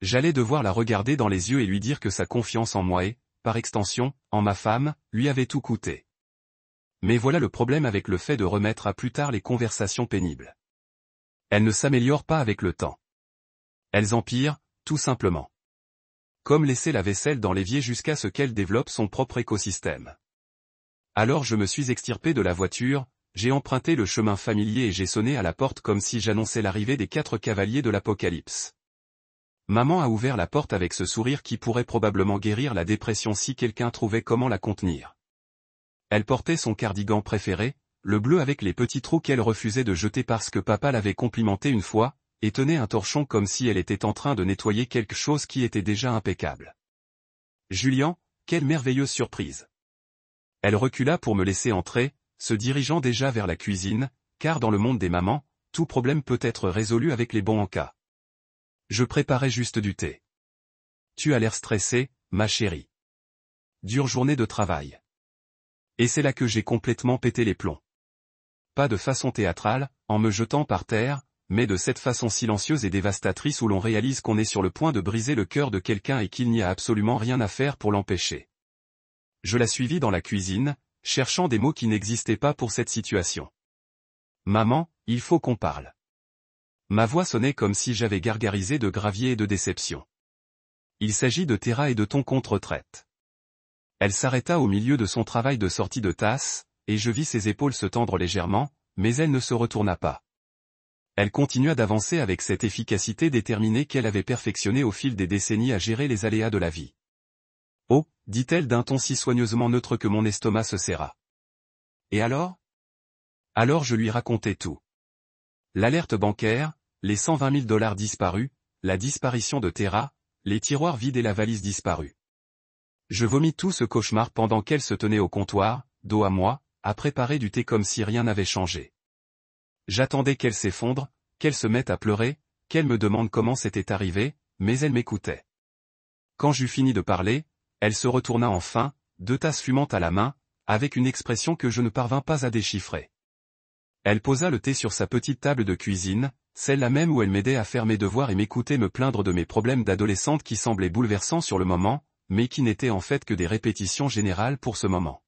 J'allais devoir la regarder dans les yeux et lui dire que sa confiance en moi et, par extension, en ma femme, lui avait tout coûté. Mais voilà le problème avec le fait de remettre à plus tard les conversations pénibles. Elles ne s'améliorent pas avec le temps. Elles empirent, tout simplement. Comme laisser la vaisselle dans l'évier jusqu'à ce qu'elle développe son propre écosystème. Alors je me suis extirpé de la voiture, j'ai emprunté le chemin familier et j'ai sonné à la porte comme si j'annonçais l'arrivée des 4 cavaliers de l'Apocalypse. Maman a ouvert la porte avec ce sourire qui pourrait probablement guérir la dépression si quelqu'un trouvait comment la contenir. Elle portait son cardigan préféré, le bleu avec les petits trous qu'elle refusait de jeter parce que papa l'avait complimenté une fois, et tenait un torchon comme si elle était en train de nettoyer quelque chose qui était déjà impeccable. Julian, quelle merveilleuse surprise! Elle recula pour me laisser entrer, se dirigeant déjà vers la cuisine, car dans le monde des mamans, tout problème peut être résolu avec les bons encas. Je préparais juste du thé. Tu as l'air stressée, ma chérie. Dure journée de travail. Et c'est là que j'ai complètement pété les plombs. Pas de façon théâtrale, en me jetant par terre, mais de cette façon silencieuse et dévastatrice où l'on réalise qu'on est sur le point de briser le cœur de quelqu'un et qu'il n'y a absolument rien à faire pour l'empêcher. Je la suivis dans la cuisine, cherchant des mots qui n'existaient pas pour cette situation. Maman, il faut qu'on parle. Ma voix sonnait comme si j'avais gargarisé de gravier et de déception. Il s'agit de Tara et de ton compte retraite. Elle s'arrêta au milieu de son travail de sortie de tasse, et je vis ses épaules se tendre légèrement, mais elle ne se retourna pas. Elle continua d'avancer avec cette efficacité déterminée qu'elle avait perfectionnée au fil des décennies à gérer les aléas de la vie. Oh, dit-elle d'un ton si soigneusement neutre que mon estomac se serra. Et alors? Alors je lui racontai tout. L'alerte bancaire, les 120 000 $ disparus, la disparition de Tara, les tiroirs vides et la valise disparue. Je vomis tout ce cauchemar pendant qu'elle se tenait au comptoir, dos à moi, à préparer du thé comme si rien n'avait changé. J'attendais qu'elle s'effondre, qu'elle se mette à pleurer, qu'elle me demande comment c'était arrivé, mais elle m'écoutait. Quand j'eus fini de parler, elle se retourna enfin, 2 tasses fumantes à la main, avec une expression que je ne parvins pas à déchiffrer. Elle posa le thé sur sa petite table de cuisine, celle-là même où elle m'aidait à faire mes devoirs et m'écoutait me plaindre de mes problèmes d'adolescente qui semblaient bouleversants sur le moment, mais qui n'étaient en fait que des répétitions générales pour ce moment.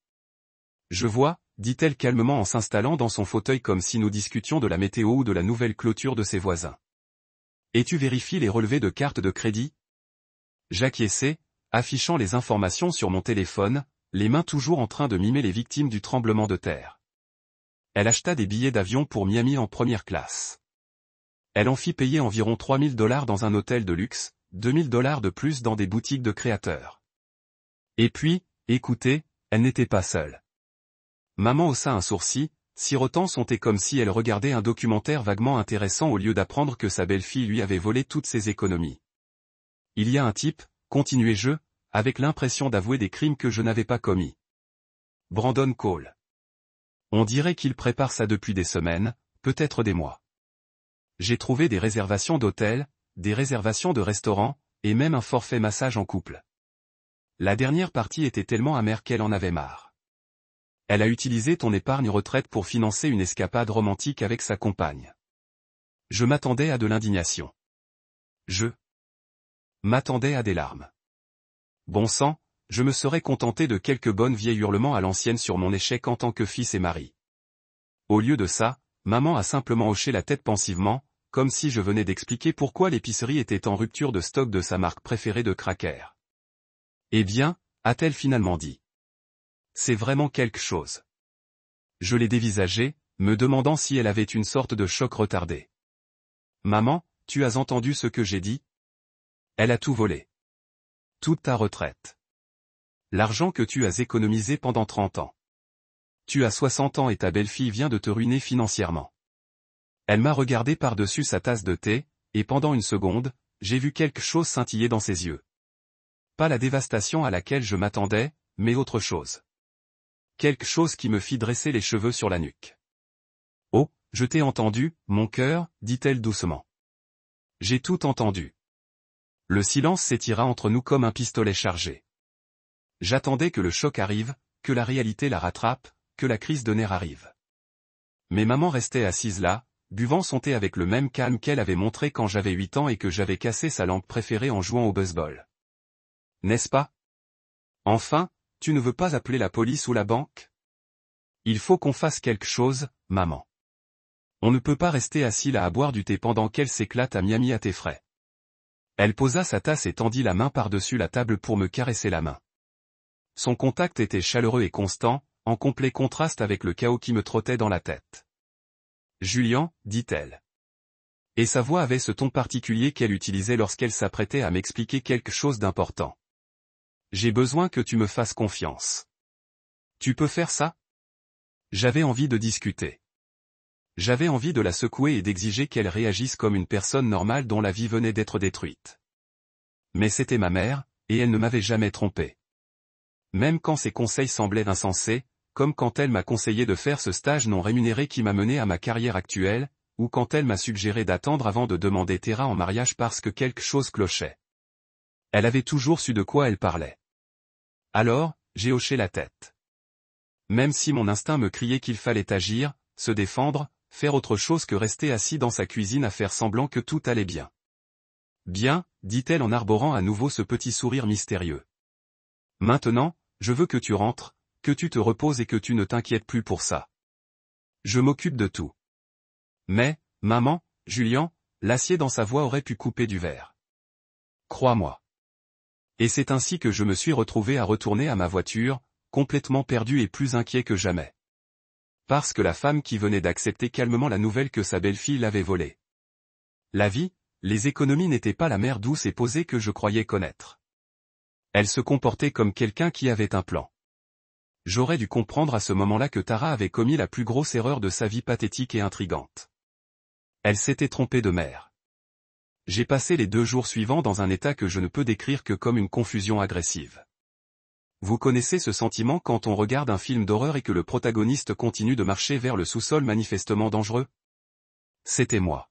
Je vois, dit-elle calmement en s'installant dans son fauteuil comme si nous discutions de la météo ou de la nouvelle clôture de ses voisins. Et tu vérifies les relevés de carte de crédit? J'acquiesçai, affichant les informations sur mon téléphone, les mains toujours en train de mimer les victimes du tremblement de terre. Elle acheta des billets d'avion pour Miami en première classe. Elle en fit payer environ 3 000 $ dans un hôtel de luxe, 2 000 $ de plus dans des boutiques de créateurs. Et puis, écoutez, elle n'était pas seule. Maman haussa un sourcil, sirotant son thé comme si elle regardait un documentaire vaguement intéressant au lieu d'apprendre que sa belle-fille lui avait volé toutes ses économies. Il y a un type, continuai-je, avec l'impression d'avouer des crimes que je n'avais pas commis. Brandon Cole. On dirait qu'il prépare ça depuis des semaines, peut-être des mois. J'ai trouvé des réservations d'hôtels, des réservations de restaurants, et même un forfait massage en couple. La dernière partie était tellement amère qu'elle en avait marre. Elle a utilisé ton épargne retraite pour financer une escapade romantique avec sa compagne. Je m'attendais à de l'indignation. Je m'attendais à des larmes. Bon sang, je me serais contenté de quelques bonnes vieilles hurlements à l'ancienne sur mon échec en tant que fils et mari. Au lieu de ça, maman a simplement hoché la tête pensivement, comme si je venais d'expliquer pourquoi l'épicerie était en rupture de stock de sa marque préférée de crackers. Eh bien, a-t-elle finalement dit. C'est vraiment quelque chose. Je l'ai dévisagée, me demandant si elle avait une sorte de choc retardé. Maman, tu as entendu ce que j'ai dit? Elle a tout volé. Toute ta retraite. L'argent que tu as économisé pendant 30 ans. Tu as 60 ans et ta belle-fille vient de te ruiner financièrement. Elle m'a regardé par-dessus sa tasse de thé, et pendant une seconde, j'ai vu quelque chose scintiller dans ses yeux. Pas la dévastation à laquelle je m'attendais, mais autre chose. Quelque chose qui me fit dresser les cheveux sur la nuque. Oh, je t'ai entendu, mon cœur, dit-elle doucement. J'ai tout entendu. Le silence s'étira entre nous comme un pistolet chargé. J'attendais que le choc arrive, que la réalité la rattrape, que la crise de nerfs arrive. Mais maman restait assise là, buvant son thé avec le même calme qu'elle avait montré quand j'avais 8 ans et que j'avais cassé sa langue préférée en jouant au baseball. N'est-ce pas? Enfin, tu ne veux pas appeler la police ou la banque? Il faut qu'on fasse quelque chose, maman. On ne peut pas rester assis là à boire du thé pendant qu'elle s'éclate à Miami à tes frais. Elle posa sa tasse et tendit la main par-dessus la table pour me caresser la main. Son contact était chaleureux et constant, en complet contraste avec le chaos qui me trottait dans la tête. Julian, dit-elle. Et sa voix avait ce ton particulier qu'elle utilisait lorsqu'elle s'apprêtait à m'expliquer quelque chose d'important. J'ai besoin que tu me fasses confiance. Tu peux faire ça? J'avais envie de discuter. J'avais envie de la secouer et d'exiger qu'elle réagisse comme une personne normale dont la vie venait d'être détruite. Mais c'était ma mère, et elle ne m'avait jamais trompé. Même quand ses conseils semblaient insensés, comme quand elle m'a conseillé de faire ce stage non rémunéré qui m'a mené à ma carrière actuelle, ou quand elle m'a suggéré d'attendre avant de demander Tara en mariage parce que quelque chose clochait. Elle avait toujours su de quoi elle parlait. Alors, j'ai hoché la tête. Même si mon instinct me criait qu'il fallait agir, se défendre, faire autre chose que rester assis dans sa cuisine à faire semblant que tout allait bien. Bien, dit-elle en arborant à nouveau ce petit sourire mystérieux. Maintenant, je veux que tu rentres, que tu te reposes et que tu ne t'inquiètes plus pour ça. Je m'occupe de tout. Mais, maman, Julian, l'acier dans sa voix aurait pu couper du verre. Crois-moi. Et c'est ainsi que je me suis retrouvé à retourner à ma voiture, complètement perdu et plus inquiet que jamais. Parce que la femme qui venait d'accepter calmement la nouvelle que sa belle-fille l'avait volée. La vie, les économies n'étaient pas la mère douce et posée que je croyais connaître. Elle se comportait comme quelqu'un qui avait un plan. J'aurais dû comprendre à ce moment-là que Tara avait commis la plus grosse erreur de sa vie pathétique et intrigante. Elle s'était trompée de mère. J'ai passé les 2 jours suivants dans un état que je ne peux décrire que comme une confusion agressive. Vous connaissez ce sentiment quand on regarde un film d'horreur et que le protagoniste continue de marcher vers le sous-sol manifestement dangereux? C'était moi.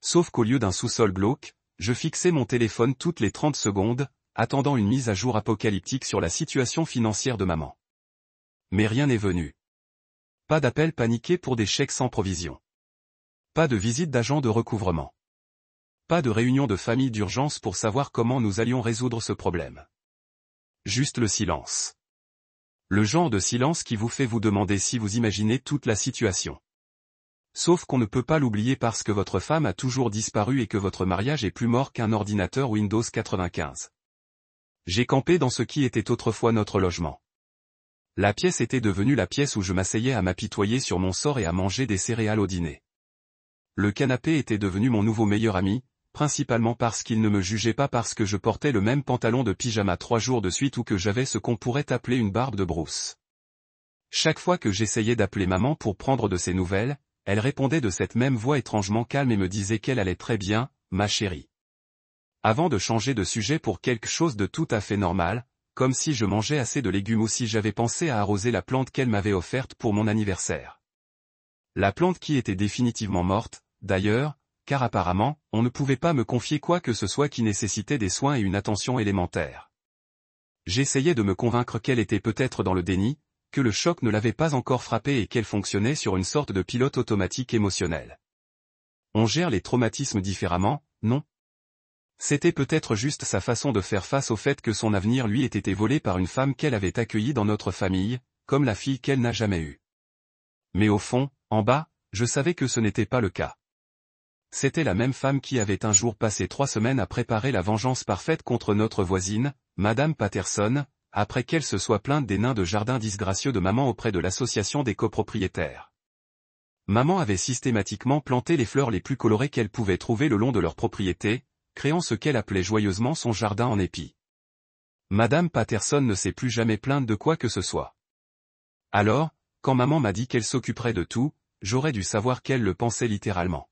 Sauf qu'au lieu d'un sous-sol glauque, je fixais mon téléphone toutes les 30 secondes, attendant une mise à jour apocalyptique sur la situation financière de maman. Mais rien n'est venu. Pas d'appel paniqué pour des chèques sans provision. Pas de visite d'agent de recouvrement. Pas de réunion de famille d'urgence pour savoir comment nous allions résoudre ce problème. Juste le silence. Le genre de silence qui vous fait vous demander si vous imaginez toute la situation. Sauf qu'on ne peut pas l'oublier parce que votre femme a toujours disparu et que votre mariage est plus mort qu'un ordinateur Windows 95. J'ai campé dans ce qui était autrefois notre logement. La pièce était devenue la pièce où je m'asseyais à m'apitoyer sur mon sort et à manger des céréales au dîner. Le canapé était devenu mon nouveau meilleur ami, principalement parce qu'il ne me jugeait pas parce que je portais le même pantalon de pyjama 3 jours de suite ou que j'avais ce qu'on pourrait appeler une barbe de brousse. Chaque fois que j'essayais d'appeler maman pour prendre de ses nouvelles, elle répondait de cette même voix étrangement calme et me disait qu'elle allait très bien, ma chérie. Avant de changer de sujet pour quelque chose de tout à fait normal, comme si je mangeais assez de légumes ou si j'avais pensé à arroser la plante qu'elle m'avait offerte pour mon anniversaire. La plante qui était définitivement morte, d'ailleurs, car apparemment, on ne pouvait pas me confier quoi que ce soit qui nécessitait des soins et une attention élémentaire. J'essayais de me convaincre qu'elle était peut-être dans le déni, que le choc ne l'avait pas encore frappée et qu'elle fonctionnait sur une sorte de pilote automatique émotionnel. On gère les traumatismes différemment, non? C'était peut-être juste sa façon de faire face au fait que son avenir lui ait été volé par une femme qu'elle avait accueillie dans notre famille, comme la fille qu'elle n'a jamais eue. Mais au fond, en bas, je savais que ce n'était pas le cas. C'était la même femme qui avait un jour passé 3 semaines à préparer la vengeance parfaite contre notre voisine, Madame Patterson, après qu'elle se soit plainte des nains de jardin disgracieux de maman auprès de l'association des copropriétaires. Maman avait systématiquement planté les fleurs les plus colorées qu'elle pouvait trouver le long de leur propriété, créant ce qu'elle appelait joyeusement son jardin en épis. Madame Patterson ne s'est plus jamais plainte de quoi que ce soit. Alors, quand maman m'a dit qu'elle s'occuperait de tout, j'aurais dû savoir qu'elle le pensait littéralement.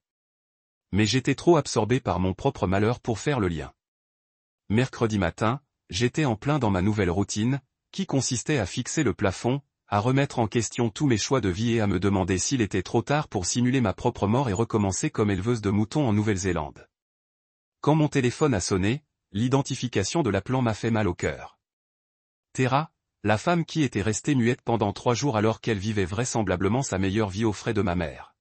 Mais j'étais trop absorbé par mon propre malheur pour faire le lien. Mercredi matin, j'étais en plein dans ma nouvelle routine, qui consistait à fixer le plafond, à remettre en question tous mes choix de vie et à me demander s'il était trop tard pour simuler ma propre mort et recommencer comme éleveuse de moutons en Nouvelle-Zélande. Quand mon téléphone a sonné, l'identification de l'appelant m'a fait mal au cœur. Tara, la femme qui était restée muette pendant 3 jours alors qu'elle vivait vraisemblablement sa meilleure vie aux frais de ma mère.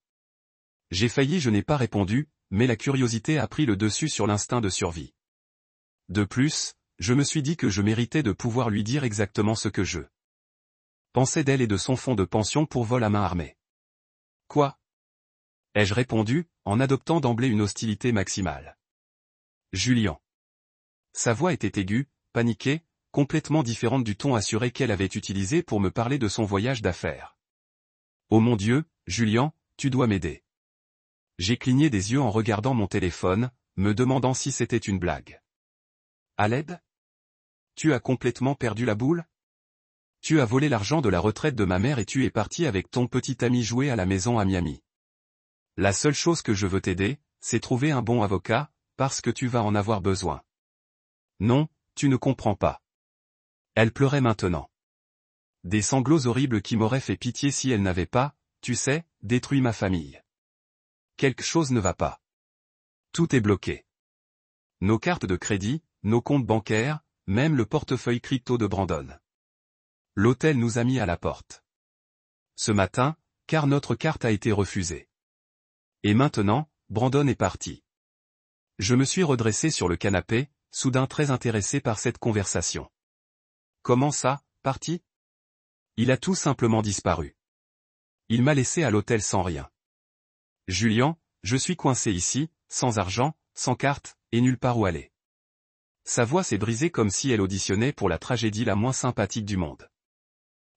Je n'ai pas répondu, mais la curiosité a pris le dessus sur l'instinct de survie. De plus, je me suis dit que je méritais de pouvoir lui dire exactement ce que je pensais d'elle et de son fonds de pension pour vol à main armée. Quoi? Ai-je répondu, en adoptant d'emblée une hostilité maximale. Julian. Sa voix était aiguë, paniquée, complètement différente du ton assuré qu'elle avait utilisé pour me parler de son voyage d'affaires. Oh mon Dieu, Julian, tu dois m'aider. J'ai cligné des yeux en regardant mon téléphone, me demandant si c'était une blague. À l'aide? Tu as complètement perdu la boule? Tu as volé l'argent de la retraite de ma mère et tu es parti avec ton petit ami jouer à la maison à Miami. La seule chose que je veux t'aider, c'est trouver un bon avocat, parce que tu vas en avoir besoin. Non, tu ne comprends pas. Elle pleurait maintenant. Des sanglots horribles qui m'auraient fait pitié si elle n'avait pas, tu sais, détruit ma famille. Quelque chose ne va pas. Tout est bloqué. Nos cartes de crédit, nos comptes bancaires, même le portefeuille crypto de Brandon. L'hôtel nous a mis à la porte. Ce matin, car notre carte a été refusée. Et maintenant, Brandon est parti. Je me suis redressé sur le canapé, soudain très intéressé par cette conversation. Comment ça, parti? Il a tout simplement disparu. Il m'a laissé à l'hôtel sans rien. Julian, je suis coincé ici, sans argent, sans carte, et nulle part où aller. Sa voix s'est brisée comme si elle auditionnait pour la tragédie la moins sympathique du monde.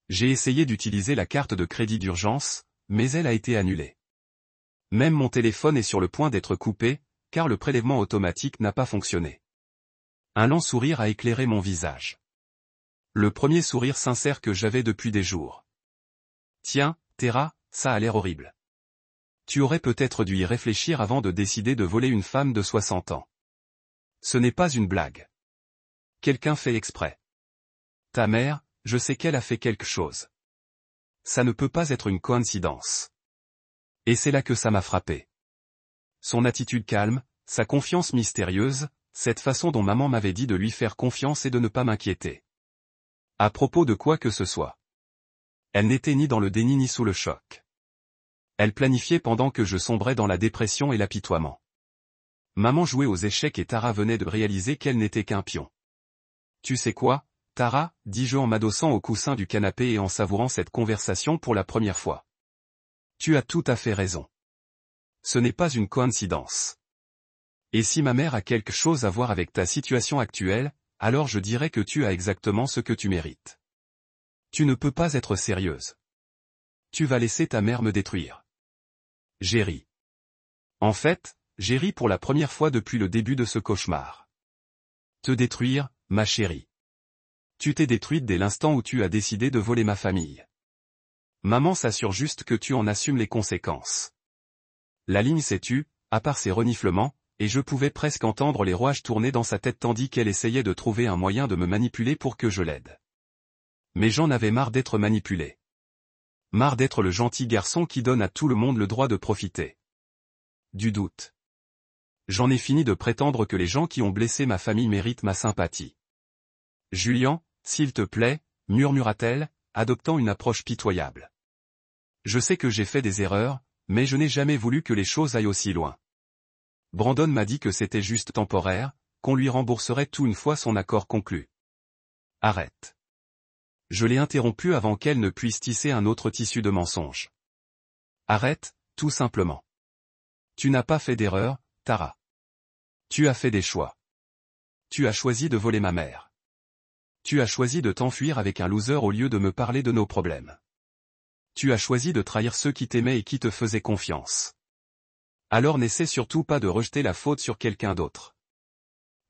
J'ai essayé d'utiliser la carte de crédit d'urgence, mais elle a été annulée. Même mon téléphone est sur le point d'être coupé, car le prélèvement automatique n'a pas fonctionné. Un lent sourire a éclairé mon visage. Le premier sourire sincère que j'avais depuis des jours. Tiens, Tara, ça a l'air horrible. Tu aurais peut-être dû y réfléchir avant de décider de voler une femme de 60 ans. Ce n'est pas une blague. Quelqu'un fait exprès. Ta mère, je sais qu'elle a fait quelque chose. Ça ne peut pas être une coïncidence. Et c'est là que ça m'a frappé. Son attitude calme, sa confiance mystérieuse, cette façon dont maman m'avait dit de lui faire confiance et de ne pas m'inquiéter. À propos de quoi que ce soit. Elle n'était ni dans le déni ni sous le choc. Elle planifiait pendant que je sombrais dans la dépression et l'apitoiement. Maman jouait aux échecs et Tara venait de réaliser qu'elle n'était qu'un pion. Tu sais quoi, Tara, dis-je en m'adossant au coussin du canapé et en savourant cette conversation pour la première fois. Tu as tout à fait raison. Ce n'est pas une coïncidence. Et si ma mère a quelque chose à voir avec ta situation actuelle, alors je dirais que tu as exactement ce que tu mérites. Tu ne peux pas être sérieuse. Tu vas laisser ta mère me détruire. J'ai ri. En fait, j'ai ri pour la première fois depuis le début de ce cauchemar. Te détruire, ma chérie. Tu t'es détruite dès l'instant où tu as décidé de voler ma famille. Maman s'assure juste que tu en assumes les conséquences. La ligne s'est tue, à part ses reniflements, et je pouvais presque entendre les rouages tourner dans sa tête tandis qu'elle essayait de trouver un moyen de me manipuler pour que je l'aide. Mais j'en avais marre d'être manipulé. Marre d'être le gentil garçon qui donne à tout le monde le droit de profiter. Du doute. J'en ai fini de prétendre que les gens qui ont blessé ma famille méritent ma sympathie. Julian, s'il te plaît, murmura-t-elle, adoptant une approche pitoyable. Je sais que j'ai fait des erreurs, mais je n'ai jamais voulu que les choses aillent aussi loin. Brandon m'a dit que c'était juste temporaire, qu'on lui rembourserait tout une fois son accord conclu. Arrête. Je l'ai interrompue avant qu'elle ne puisse tisser un autre tissu de mensonges. Arrête, tout simplement. Tu n'as pas fait d'erreur, Tara. Tu as fait des choix. Tu as choisi de voler ma mère. Tu as choisi de t'enfuir avec un loser au lieu de me parler de nos problèmes. Tu as choisi de trahir ceux qui t'aimaient et qui te faisaient confiance. Alors n'essaie surtout pas de rejeter la faute sur quelqu'un d'autre.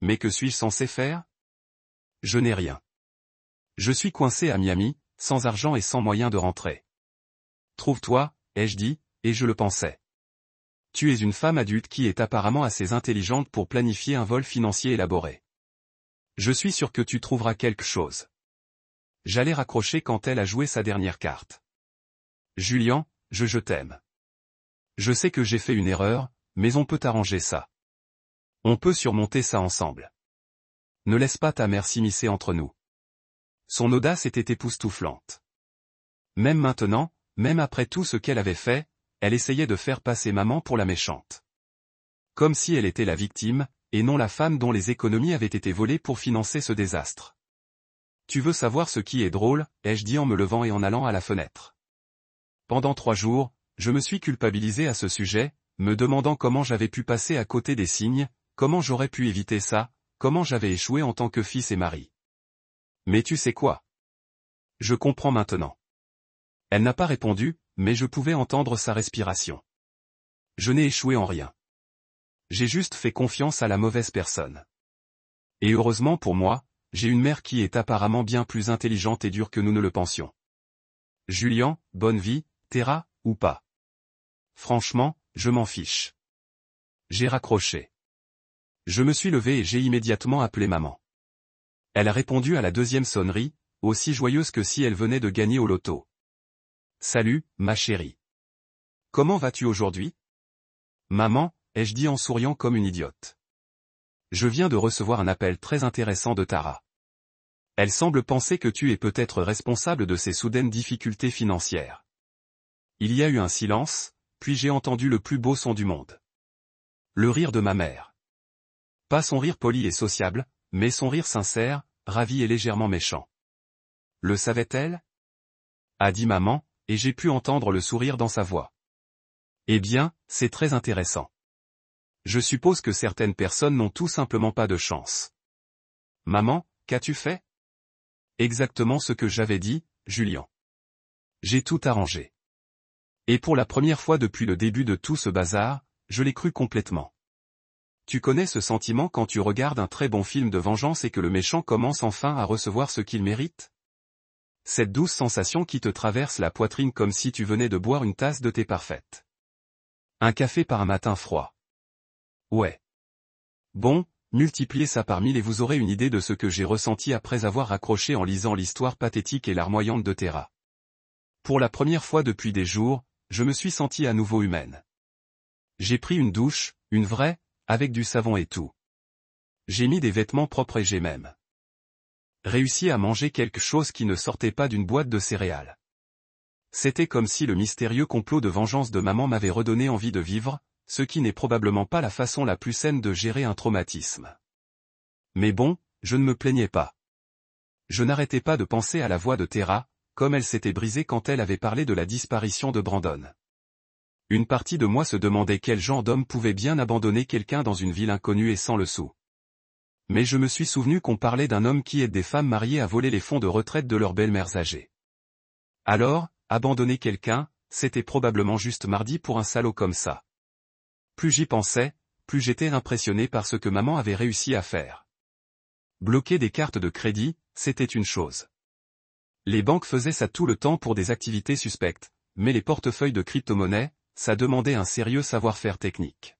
Mais que suis-je censé faire? Je n'ai rien. Je suis coincé à Miami, sans argent et sans moyen de rentrer. Trouve-toi, ai-je dit, et je le pensais. Tu es une femme adulte qui est apparemment assez intelligente pour planifier un vol financier élaboré. Je suis sûr que tu trouveras quelque chose. J'allais raccrocher quand elle a joué sa dernière carte. Julian, je t'aime. Je sais que j'ai fait une erreur, mais on peut arranger ça. On peut surmonter ça ensemble. Ne laisse pas ta mère s'immiscer entre nous. Son audace était époustouflante. Même maintenant, même après tout ce qu'elle avait fait, elle essayait de faire passer maman pour la méchante. Comme si elle était la victime, et non la femme dont les économies avaient été volées pour financer ce désastre. Tu veux savoir ce qui est drôle, ai-je dit en me levant et en allant à la fenêtre. Pendant 3 jours, je me suis culpabilisé à ce sujet, me demandant comment j'avais pu passer à côté des signes, comment j'aurais pu éviter ça, comment j'avais échoué en tant que fils et mari. Mais tu sais quoi? Je comprends maintenant. Elle n'a pas répondu, mais je pouvais entendre sa respiration. Je n'ai échoué en rien. J'ai juste fait confiance à la mauvaise personne. Et heureusement pour moi, j'ai une mère qui est apparemment bien plus intelligente et dure que nous ne le pensions. Julian, bonne vie, Tara, ou pas. Franchement, je m'en fiche. J'ai raccroché. Je me suis levé et j'ai immédiatement appelé maman. Elle a répondu à la deuxième sonnerie, aussi joyeuse que si elle venait de gagner au loto. Salut, ma chérie. Comment vas-tu aujourd'hui? Maman, ai-je dit en souriant comme une idiote. Je viens de recevoir un appel très intéressant de Tara. Elle semble penser que tu es peut-être responsable de ces soudaines difficultés financières. Il y a eu un silence, puis j'ai entendu le plus beau son du monde. Le rire de ma mère. Pas son rire poli et sociable, mais son rire sincère, ravi et légèrement méchant. Le savait-elle? A dit maman, et j'ai pu entendre le sourire dans sa voix. Eh bien, c'est très intéressant. Je suppose que certaines personnes n'ont tout simplement pas de chance. Maman, qu'as-tu fait? Exactement ce que j'avais dit, Julian. J'ai tout arrangé. Et pour la première fois depuis le début de tout ce bazar, je l'ai cru complètement. Tu connais ce sentiment quand tu regardes un très bon film de vengeance et que le méchant commence enfin à recevoir ce qu'il mérite? Cette douce sensation qui te traverse la poitrine comme si tu venais de boire une tasse de thé parfaite. Un café par un matin froid. Ouais. Bon, multipliez ça par 1000 et vous aurez une idée de ce que j'ai ressenti après avoir raccroché en lisant l'histoire pathétique et larmoyante de Tara. Pour la première fois depuis des jours, je me suis sentie à nouveau humaine. J'ai pris une douche, une vraie, avec du savon et tout. J'ai mis des vêtements propres et j'ai même réussi à manger quelque chose qui ne sortait pas d'une boîte de céréales. C'était comme si le mystérieux complot de vengeance de maman m'avait redonné envie de vivre, ce qui n'est probablement pas la façon la plus saine de gérer un traumatisme. Mais bon, je ne me plaignais pas. Je n'arrêtais pas de penser à la voix de Tara, comme elle s'était brisée quand elle avait parlé de la disparition de Brandon. Une partie de moi se demandait quel genre d'homme pouvait bien abandonner quelqu'un dans une ville inconnue et sans le sou. Mais je me suis souvenu qu'on parlait d'un homme qui aide des femmes mariées à voler les fonds de retraite de leurs belles-mères âgées. Alors, abandonner quelqu'un, c'était probablement juste mardi pour un salaud comme ça. Plus j'y pensais, plus j'étais impressionné par ce que maman avait réussi à faire. Bloquer des cartes de crédit, c'était une chose. Les banques faisaient ça tout le temps pour des activités suspectes, mais les portefeuilles de crypto-monnaies, ça demandait un sérieux savoir-faire technique.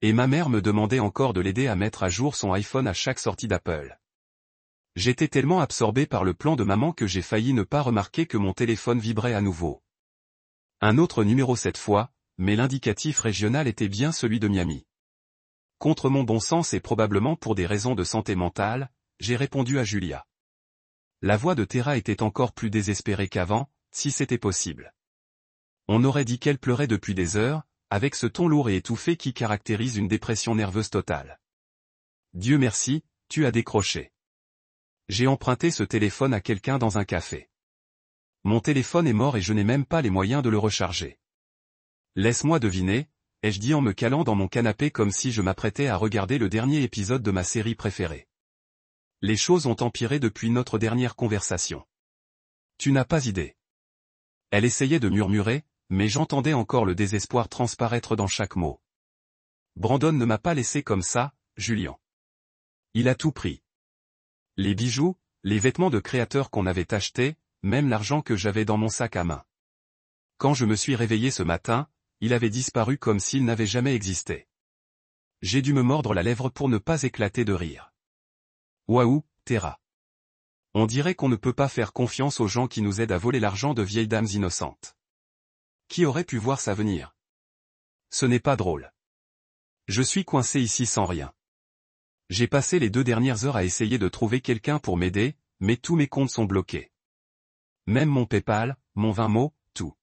Et ma mère me demandait encore de l'aider à mettre à jour son iPhone à chaque sortie d'Apple. J'étais tellement absorbé par le plan de maman que j'ai failli ne pas remarquer que mon téléphone vibrait à nouveau. Un autre numéro cette fois, mais l'indicatif régional était bien celui de Miami. Contre mon bon sens et probablement pour des raisons de santé mentale, j'ai répondu à Julia. La voix de Tara était encore plus désespérée qu'avant, si c'était possible. On aurait dit qu'elle pleurait depuis des heures, avec ce ton lourd et étouffé qui caractérise une dépression nerveuse totale. Dieu merci, tu as décroché. J'ai emprunté ce téléphone à quelqu'un dans un café. Mon téléphone est mort et je n'ai même pas les moyens de le recharger. Laisse-moi deviner, ai-je dit en me calant dans mon canapé comme si je m'apprêtais à regarder le dernier épisode de ma série préférée. Les choses ont empiré depuis notre dernière conversation. Tu n'as pas idée. Elle essayait de murmurer, mais j'entendais encore le désespoir transparaître dans chaque mot. Brandon ne m'a pas laissé comme ça, Julian. Il a tout pris. Les bijoux, les vêtements de créateur qu'on avait achetés, même l'argent que j'avais dans mon sac à main. Quand je me suis réveillé ce matin, il avait disparu comme s'il n'avait jamais existé. J'ai dû me mordre la lèvre pour ne pas éclater de rire. Waouh, Tara. On dirait qu'on ne peut pas faire confiance aux gens qui nous aident à voler l'argent de vieilles dames innocentes. Qui aurait pu voir ça venir? Ce n'est pas drôle. Je suis coincé ici sans rien. J'ai passé les 2 dernières heures à essayer de trouver quelqu'un pour m'aider, mais tous mes comptes sont bloqués. Même mon PayPal, mon Venmo, tout.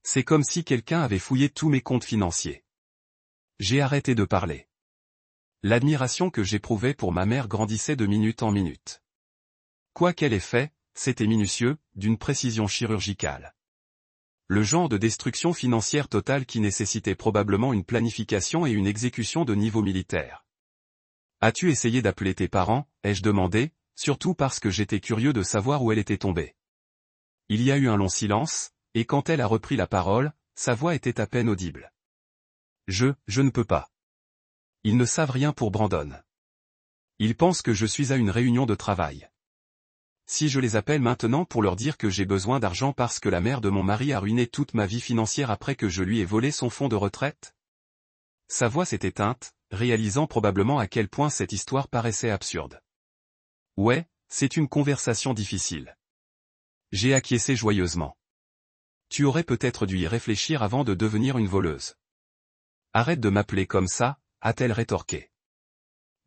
C'est comme si quelqu'un avait fouillé tous mes comptes financiers. J'ai arrêté de parler. L'admiration que j'éprouvais pour ma mère grandissait de minute en minute. Quoi qu'elle ait fait, c'était minutieux, d'une précision chirurgicale. Le genre de destruction financière totale qui nécessitait probablement une planification et une exécution de niveau militaire. As-tu essayé d'appeler tes parents, ai-je demandé, surtout parce que j'étais curieux de savoir où elle était tombée. Il y a eu un long silence, et quand elle a repris la parole, sa voix était à peine audible. Je ne peux pas. Ils ne savent rien pour Brandon. Ils pensent que je suis à une réunion de travail. Si je les appelle maintenant pour leur dire que j'ai besoin d'argent parce que la mère de mon mari a ruiné toute ma vie financière après que je lui ai volé son fonds de retraite? Sa voix s'est éteinte, réalisant probablement à quel point cette histoire paraissait absurde. Ouais, c'est une conversation difficile. J'ai acquiescé joyeusement. Tu aurais peut-être dû y réfléchir avant de devenir une voleuse. Arrête de m'appeler comme ça, a-t-elle rétorqué.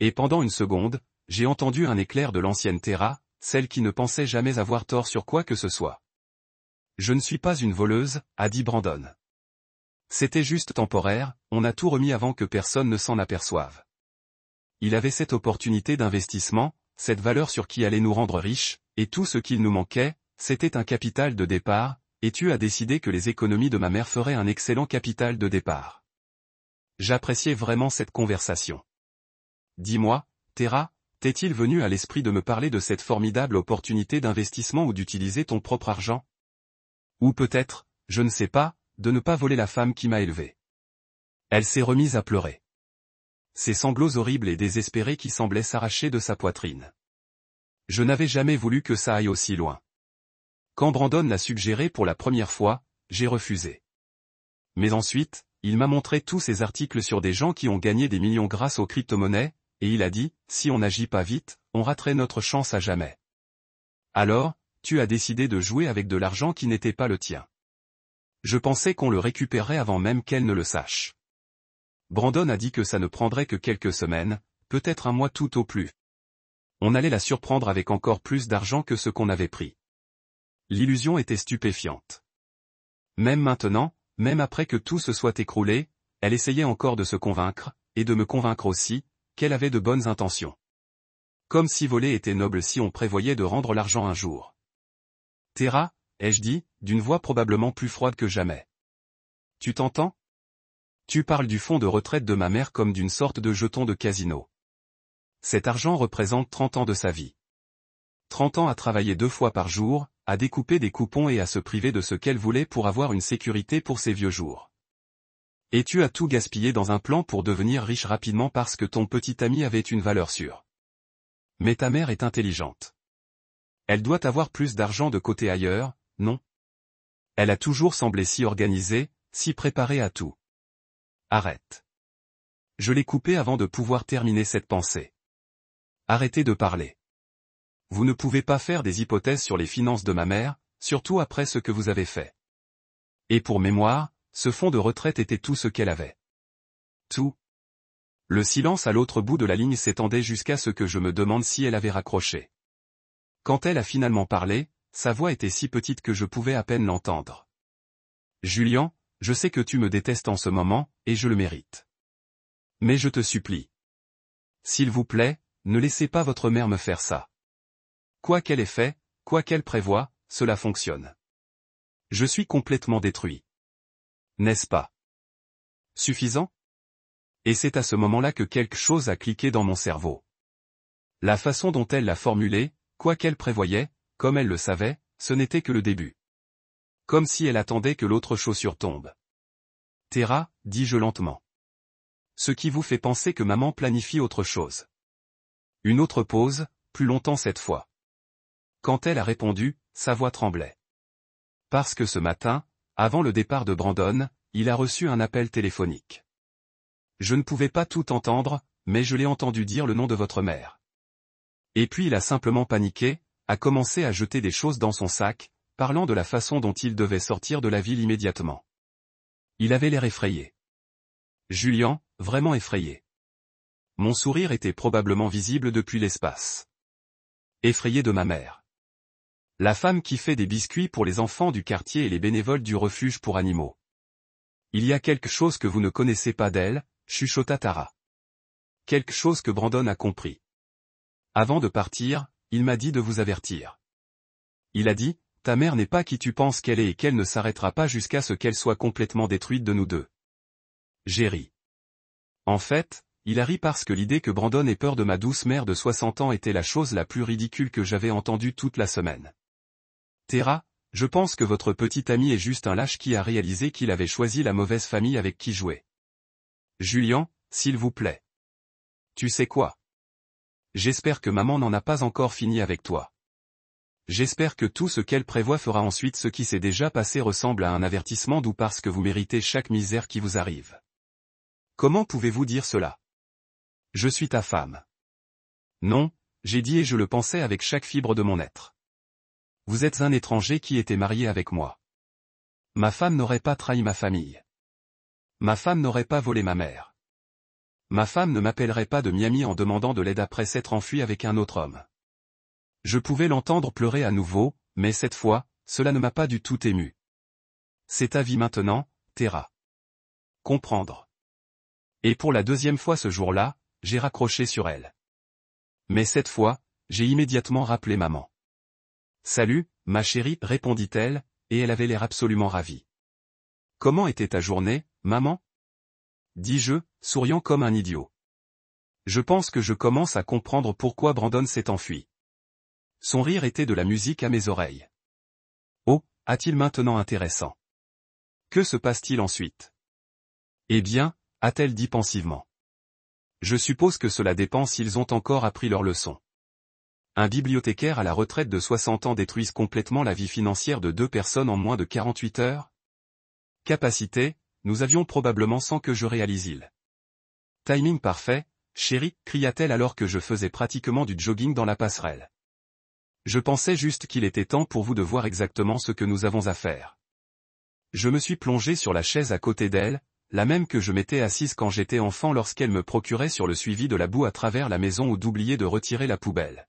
Et pendant une seconde, j'ai entendu un éclair de l'ancienne Tara, celle qui ne pensait jamais avoir tort sur quoi que ce soit. Je ne suis pas une voleuse, a dit Brandon. C'était juste temporaire, on a tout remis avant que personne ne s'en aperçoive. Il avait cette opportunité d'investissement, cette valeur sur qui allait nous rendre riches, et tout ce qu'il nous manquait, c'était un capital de départ, et tu as décidé que les économies de ma mère feraient un excellent capital de départ. J'appréciais vraiment cette conversation. Dis-moi, Tara, t'est-il venu à l'esprit de me parler de cette formidable opportunité d'investissement ou d'utiliser ton propre argent? Ou peut-être, je ne sais pas, de ne pas voler la femme qui m'a élevé. Elle s'est remise à pleurer. Ses sanglots horribles et désespérés qui semblaient s'arracher de sa poitrine. Je n'avais jamais voulu que ça aille aussi loin. Quand Brandon l'a suggéré pour la première fois, j'ai refusé. Mais ensuite, il m'a montré tous ces articles sur des gens qui ont gagné des millions grâce aux crypto-monnaies, et il a dit, si on n'agit pas vite, on raterait notre chance à jamais. Alors, tu as décidé de jouer avec de l'argent qui n'était pas le tien. Je pensais qu'on le récupérerait avant même qu'elle ne le sache. Brandon a dit que ça ne prendrait que quelques semaines, peut-être un mois tout au plus. On allait la surprendre avec encore plus d'argent que ce qu'on avait pris. L'illusion était stupéfiante. Même maintenant, même après que tout se soit écroulé, elle essayait encore de se convaincre, et de me convaincre aussi, qu'elle avait de bonnes intentions. Comme si voler était noble si on prévoyait de rendre l'argent un jour. Tara, ai-je dit, d'une voix probablement plus froide que jamais. Tu t'entends? Tu parles du fonds de retraite de ma mère comme d'une sorte de jeton de casino. Cet argent représente 30 ans de sa vie. 30 ans à travailler 2 fois par jour, à découper des coupons et à se priver de ce qu'elle voulait pour avoir une sécurité pour ses vieux jours. Et tu as tout gaspillé dans un plan pour devenir riche rapidement parce que ton petit ami avait une valeur sûre. Mais ta mère est intelligente. Elle doit avoir plus d'argent de côté ailleurs, non? Elle a toujours semblé si organisée, si préparée à tout. Arrête. Je l'ai coupé avant de pouvoir terminer cette pensée. Arrêtez de parler. Vous ne pouvez pas faire des hypothèses sur les finances de ma mère, surtout après ce que vous avez fait. Et pour mémoire, ce fonds de retraite était tout ce qu'elle avait. Tout. Le silence à l'autre bout de la ligne s'étendait jusqu'à ce que je me demande si elle avait raccroché. Quand elle a finalement parlé, sa voix était si petite que je pouvais à peine l'entendre. Julian, je sais que tu me détestes en ce moment, et je le mérite. Mais je te supplie. S'il vous plaît, ne laissez pas votre mère me faire ça. Quoi qu'elle ait fait, quoi qu'elle prévoie, cela fonctionne. Je suis complètement détruit. N'est-ce pas? Suffisant? Et c'est à ce moment-là que quelque chose a cliqué dans mon cerveau. La façon dont elle l'a formulé, quoi qu'elle prévoyait, comme elle le savait, ce n'était que le début. Comme si elle attendait que l'autre chaussure tombe. Tara, dis-je lentement. Ce qui vous fait penser que maman planifie autre chose. Une autre pause, plus longtemps cette fois. Quand elle a répondu, sa voix tremblait. Parce que ce matin, avant le départ de Brandon, il a reçu un appel téléphonique. Je ne pouvais pas tout entendre, mais je l'ai entendu dire le nom de votre mère. Et puis il a simplement paniqué, a commencé à jeter des choses dans son sac, parlant de la façon dont il devait sortir de la ville immédiatement. Il avait l'air effrayé. Julian, vraiment effrayé. Mon sourire était probablement visible depuis l'espace. Effrayé de ma mère. La femme qui fait des biscuits pour les enfants du quartier et les bénévoles du refuge pour animaux. Il y a quelque chose que vous ne connaissez pas d'elle, chuchota Tara. Quelque chose que Brandon a compris. Avant de partir, il m'a dit de vous avertir. Il a dit, ta mère n'est pas qui tu penses qu'elle est et qu'elle ne s'arrêtera pas jusqu'à ce qu'elle soit complètement détruite de nous deux. J'ai ri. En fait, il a ri parce que l'idée que Brandon ait peur de ma douce mère de 60 ans était la chose la plus ridicule que j'avais entendue toute la semaine. Tara, je pense que votre petit ami est juste un lâche qui a réalisé qu'il avait choisi la mauvaise famille avec qui jouer. Julian, s'il vous plaît. Tu sais quoi? J'espère que maman n'en a pas encore fini avec toi. J'espère que tout ce qu'elle prévoit fera ensuite ce qui s'est déjà passé ressemble à un avertissement d'où parce que vous méritez chaque misère qui vous arrive. Comment pouvez-vous dire cela? Je suis ta femme. Non, j'ai dit et je le pensais avec chaque fibre de mon être. Vous êtes un étranger qui était marié avec moi. Ma femme n'aurait pas trahi ma famille. Ma femme n'aurait pas volé ma mère. Ma femme ne m'appellerait pas de Miami en demandant de l'aide après s'être enfuie avec un autre homme. Je pouvais l'entendre pleurer à nouveau, mais cette fois, cela ne m'a pas du tout ému. C'est ta vie maintenant, Tara. Comprendre. Et pour la deuxième fois ce jour-là, j'ai raccroché sur elle. Mais cette fois, j'ai immédiatement rappelé maman. Salut, ma chérie, répondit-elle, et elle avait l'air absolument ravie. Comment était ta journée, maman? Dis-je, souriant comme un idiot. Je pense que je commence à comprendre pourquoi Brandon s'est enfui. Son rire était de la musique à mes oreilles. Oh, a-t-il maintenant intéressant? Que se passe-t-il ensuite? Eh bien, a-t-elle dit pensivement. Je suppose que cela dépend s'ils ont encore appris leur leçon. Un bibliothécaire à la retraite de 60 ans détruise complètement la vie financière de 2 personnes en moins de 48 heures? Capacité, nous avions probablement sans que je réalise il. Timing parfait, chérie, cria-t-elle alors que je faisais pratiquement du jogging dans la passerelle. Je pensais juste qu'il était temps pour vous de voir exactement ce que nous avons à faire. Je me suis plongé sur la chaise à côté d'elle, la même que je m'étais assise quand j'étais enfant lorsqu'elle me procurait sur le suivi de la boue à travers la maison ou d'oublier de retirer la poubelle.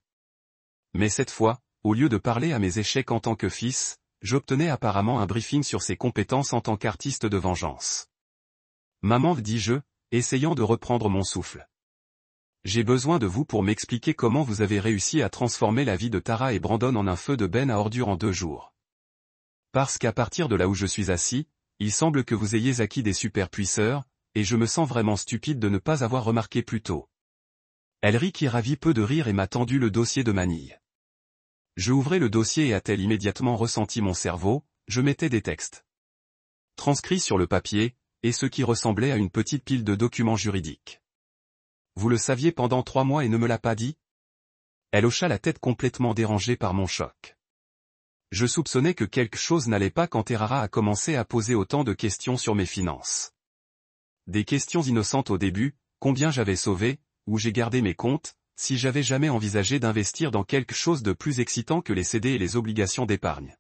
Mais cette fois, au lieu de parler à mes échecs en tant que fils, j'obtenais apparemment un briefing sur ses compétences en tant qu'artiste de vengeance. Maman, dis-je, essayant de reprendre mon souffle. J'ai besoin de vous pour m'expliquer comment vous avez réussi à transformer la vie de Tara et Brandon en un feu de benne à ordures en 2 jours. Parce qu'à partir de là où je suis assis, il semble que vous ayez acquis des superpuisseurs, et je me sens vraiment stupide de ne pas avoir remarqué plus tôt. Elle rit qui ravit peu de rire et m'a tendu le dossier de manille. Je ouvrais le dossier et a-t-elle immédiatement ressenti mon cerveau, je mettais des textes. Transcrits sur le papier, et ce qui ressemblait à une petite pile de documents juridiques. Vous le saviez pendant 3 mois et ne me l'a pas dit? Elle hocha la tête complètement dérangée par mon choc. Je soupçonnais que quelque chose n'allait pas quand Terrara a commencé à poser autant de questions sur mes finances. Des questions innocentes au début, combien j'avais sauvé, où j'ai gardé mes comptes, si j'avais jamais envisagé d'investir dans quelque chose de plus excitant que les CD et les obligations d'épargne.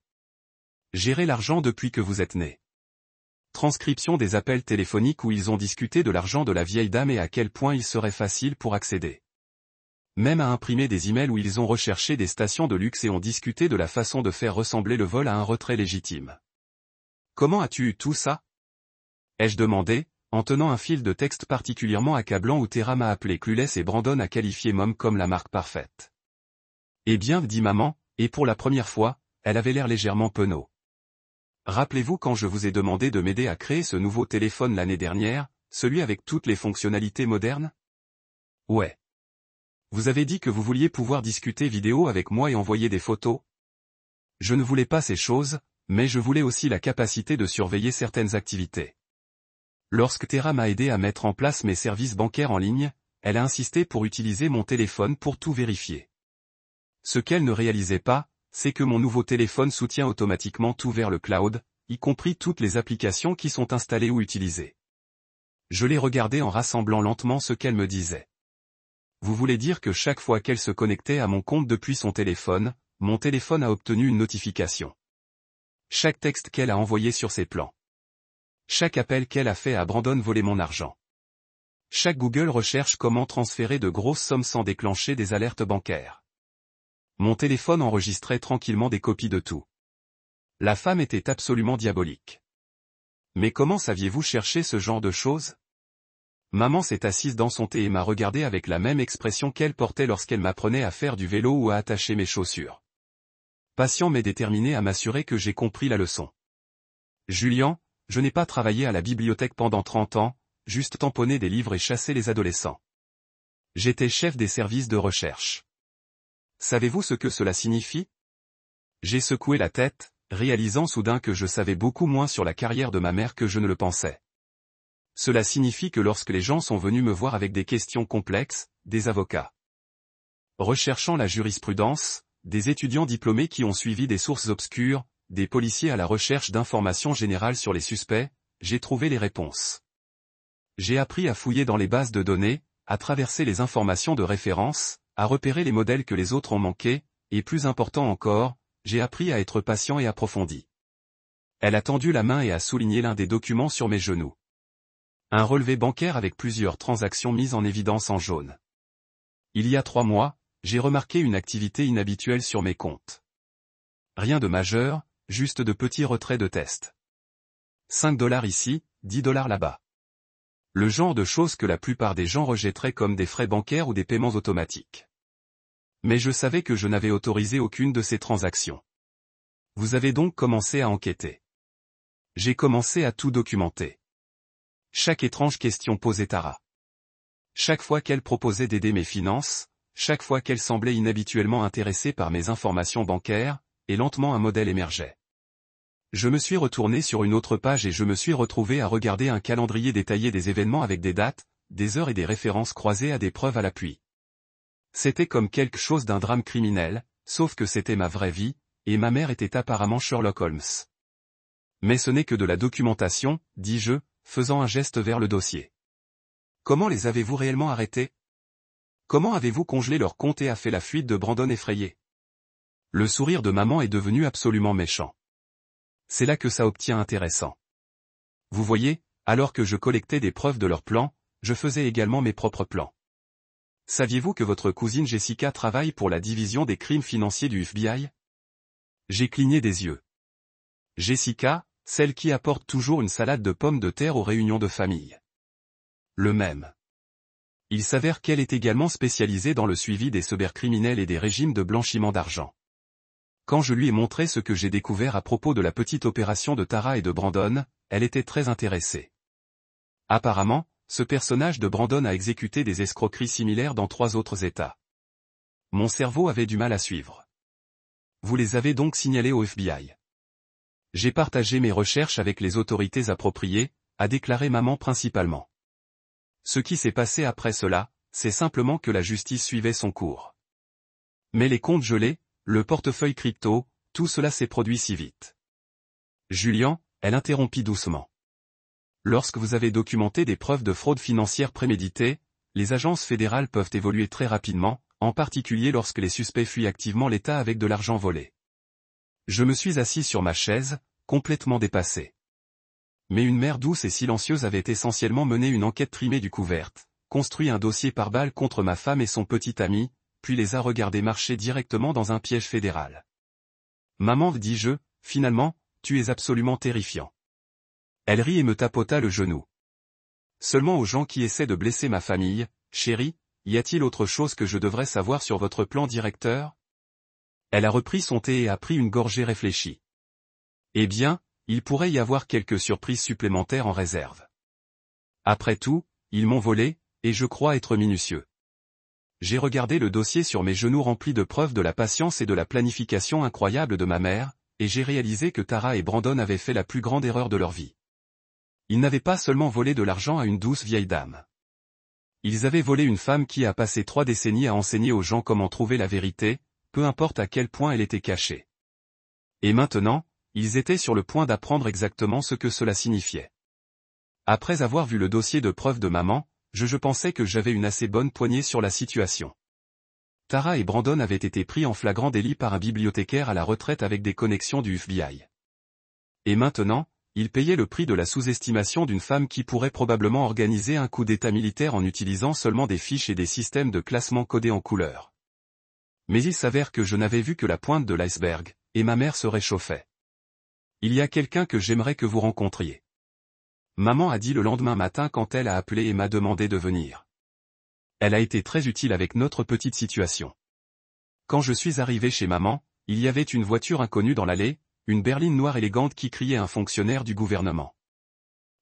Gérer l'argent depuis que vous êtes né. Transcription des appels téléphoniques où ils ont discuté de l'argent de la vieille dame et à quel point il serait facile pour accéder. Même à imprimer des emails où ils ont recherché des stations de luxe et ont discuté de la façon de faire ressembler le vol à un retrait légitime. Comment as-tu eu tout ça? Ai-je demandé, en tenant un fil de texte particulièrement accablant où Tara m'a appelé Clueless et Brandon a qualifié Mom comme la marque parfaite. Eh bien, dit maman, et pour la première fois, elle avait l'air légèrement penaud. Rappelez-vous quand je vous ai demandé de m'aider à créer ce nouveau téléphone l'année dernière, celui avec toutes les fonctionnalités modernes? Ouais. Vous avez dit que vous vouliez pouvoir discuter vidéo avec moi et envoyer des photos? Je ne voulais pas ces choses, mais je voulais aussi la capacité de surveiller certaines activités. Lorsque Tara m'a aidé à mettre en place mes services bancaires en ligne, elle a insisté pour utiliser mon téléphone pour tout vérifier. Ce qu'elle ne réalisait pas, c'est que mon nouveau téléphone soutient automatiquement tout vers le cloud, y compris toutes les applications qui sont installées ou utilisées. Je l'ai regardé en rassemblant lentement ce qu'elle me disait. Vous voulez dire que chaque fois qu'elle se connectait à mon compte depuis son téléphone, mon téléphone a obtenu une notification. Chaque texte qu'elle a envoyé sur ses plans. Chaque appel qu'elle a fait à Brandon volait mon argent. Chaque Google recherche comment transférer de grosses sommes sans déclencher des alertes bancaires. Mon téléphone enregistrait tranquillement des copies de tout. La femme était absolument diabolique. Mais comment saviez-vous chercher ce genre de choses? Maman s'est assise dans son thé et m'a regardé avec la même expression qu'elle portait lorsqu'elle m'apprenait à faire du vélo ou à attacher mes chaussures. Patient mais déterminé à m'assurer que j'ai compris la leçon. Julian, je n'ai pas travaillé à la bibliothèque pendant 30 ans, juste tamponné des livres et chassé les adolescents. J'étais chef des services de recherche. Savez-vous ce que cela signifie? J'ai secoué la tête, réalisant soudain que je savais beaucoup moins sur la carrière de ma mère que je ne le pensais. Cela signifie que lorsque les gens sont venus me voir avec des questions complexes, des avocats Recherchant la jurisprudence, des étudiants diplômés qui ont suivi des sources obscures, des policiers à la recherche d'informations générales sur les suspects, j'ai trouvé les réponses. J'ai appris à fouiller dans les bases de données, à traverser les informations de référence, à repérer les modèles que les autres ont manqués, et plus important encore, j'ai appris à être patient et approfondi. Elle a tendu la main et a souligné l'un des documents sur mes genoux. Un relevé bancaire avec plusieurs transactions mises en évidence en jaune. Il y a 3 mois, j'ai remarqué une activité inhabituelle sur mes comptes. Rien de majeur, juste de petits retraits de test. 5 $ ici, 10 $ là-bas. Le genre de choses que la plupart des gens rejetteraient comme des frais bancaires ou des paiements automatiques. Mais je savais que je n'avais autorisé aucune de ces transactions. Vous avez donc commencé à enquêter. J'ai commencé à tout documenter. Chaque étrange question posée Tara. Chaque fois qu'elle proposait d'aider mes finances, chaque fois qu'elle semblait inhabituellement intéressée par mes informations bancaires, et lentement un modèle émergeait. Je me suis retourné sur une autre page et je me suis retrouvé à regarder un calendrier détaillé des événements avec des dates, des heures et des références croisées à des preuves à l'appui. C'était comme quelque chose d'un drame criminel, sauf que c'était ma vraie vie, et ma mère était apparemment Sherlock Holmes. Mais ce n'est que de la documentation, dis-je, faisant un geste vers le dossier. Comment les avez-vous réellement arrêtés? Comment avez-vous congelé leur compte et a fait la fuite de Brandon effrayé? Le sourire de maman est devenu absolument méchant. C'est là que ça obtient intéressant. Vous voyez, alors que je collectais des preuves de leurs plans, je faisais également mes propres plans. Saviez-vous que votre cousine Jessica travaille pour la division des crimes financiers du FBI? J'ai cligné des yeux. Jessica, celle qui apporte toujours une salade de pommes de terre aux réunions de famille. Le même. Il s'avère qu'elle est également spécialisée dans le suivi des cybercriminels et des régimes de blanchiment d'argent. Quand je lui ai montré ce que j'ai découvert à propos de la petite opération de Tara et de Brandon, elle était très intéressée. Apparemment, ce personnage de Brandon a exécuté des escroqueries similaires dans 3 autres États. Mon cerveau avait du mal à suivre. Vous les avez donc signalés au FBI. J'ai partagé mes recherches avec les autorités appropriées, a déclaré maman principalement. Ce qui s'est passé après cela, c'est simplement que la justice suivait son cours. Mais les comptes gelés, le portefeuille crypto, tout cela s'est produit si vite. Julian, elle interrompit doucement. Lorsque vous avez documenté des preuves de fraude financière préméditée, les agences fédérales peuvent évoluer très rapidement, en particulier lorsque les suspects fuient activement l'État avec de l'argent volé. Je me suis assis sur ma chaise, complètement dépassé. Mais une mère douce et silencieuse avait essentiellement mené une enquête trimée du couverte, construit un dossier par balle contre ma femme et son petit ami, puis les a regardés marcher directement dans un piège fédéral. Maman, dis-je, finalement, tu es absolument terrifiant. Elle rit et me tapota le genou. Seulement aux gens qui essaient de blesser ma famille, chérie, y a-t-il autre chose que je devrais savoir sur votre plan directeur? Elle a repris son thé et a pris une gorgée réfléchie. Eh bien, il pourrait y avoir quelques surprises supplémentaires en réserve. Après tout, ils m'ont volé, et je crois être minutieux. J'ai regardé le dossier sur mes genoux remplis de preuves de la patience et de la planification incroyable de ma mère, et j'ai réalisé que Tara et Brandon avaient fait la plus grande erreur de leur vie. Ils n'avaient pas seulement volé de l'argent à une douce vieille dame. Ils avaient volé une femme qui a passé 3 décennies à enseigner aux gens comment trouver la vérité, peu importe à quel point elle était cachée. Et maintenant, ils étaient sur le point d'apprendre exactement ce que cela signifiait. Après avoir vu le dossier de preuves de maman, je pensais que j'avais une assez bonne poignée sur la situation. Tara et Brandon avaient été pris en flagrant délit par un bibliothécaire à la retraite avec des connexions du FBI. Et maintenant, ils payaient le prix de la sous-estimation d'une femme qui pourrait probablement organiser un coup d'État militaire en utilisant seulement des fiches et des systèmes de classement codés en couleurs. Mais il s'avère que je n'avais vu que la pointe de l'iceberg, et ma mère se réchauffait. Il y a quelqu'un que j'aimerais que vous rencontriez. Maman a dit le lendemain matin quand elle a appelé et m'a demandé de venir. Elle a été très utile avec notre petite situation. Quand je suis arrivé chez maman, il y avait une voiture inconnue dans l'allée, une berline noire élégante qui criait un fonctionnaire du gouvernement.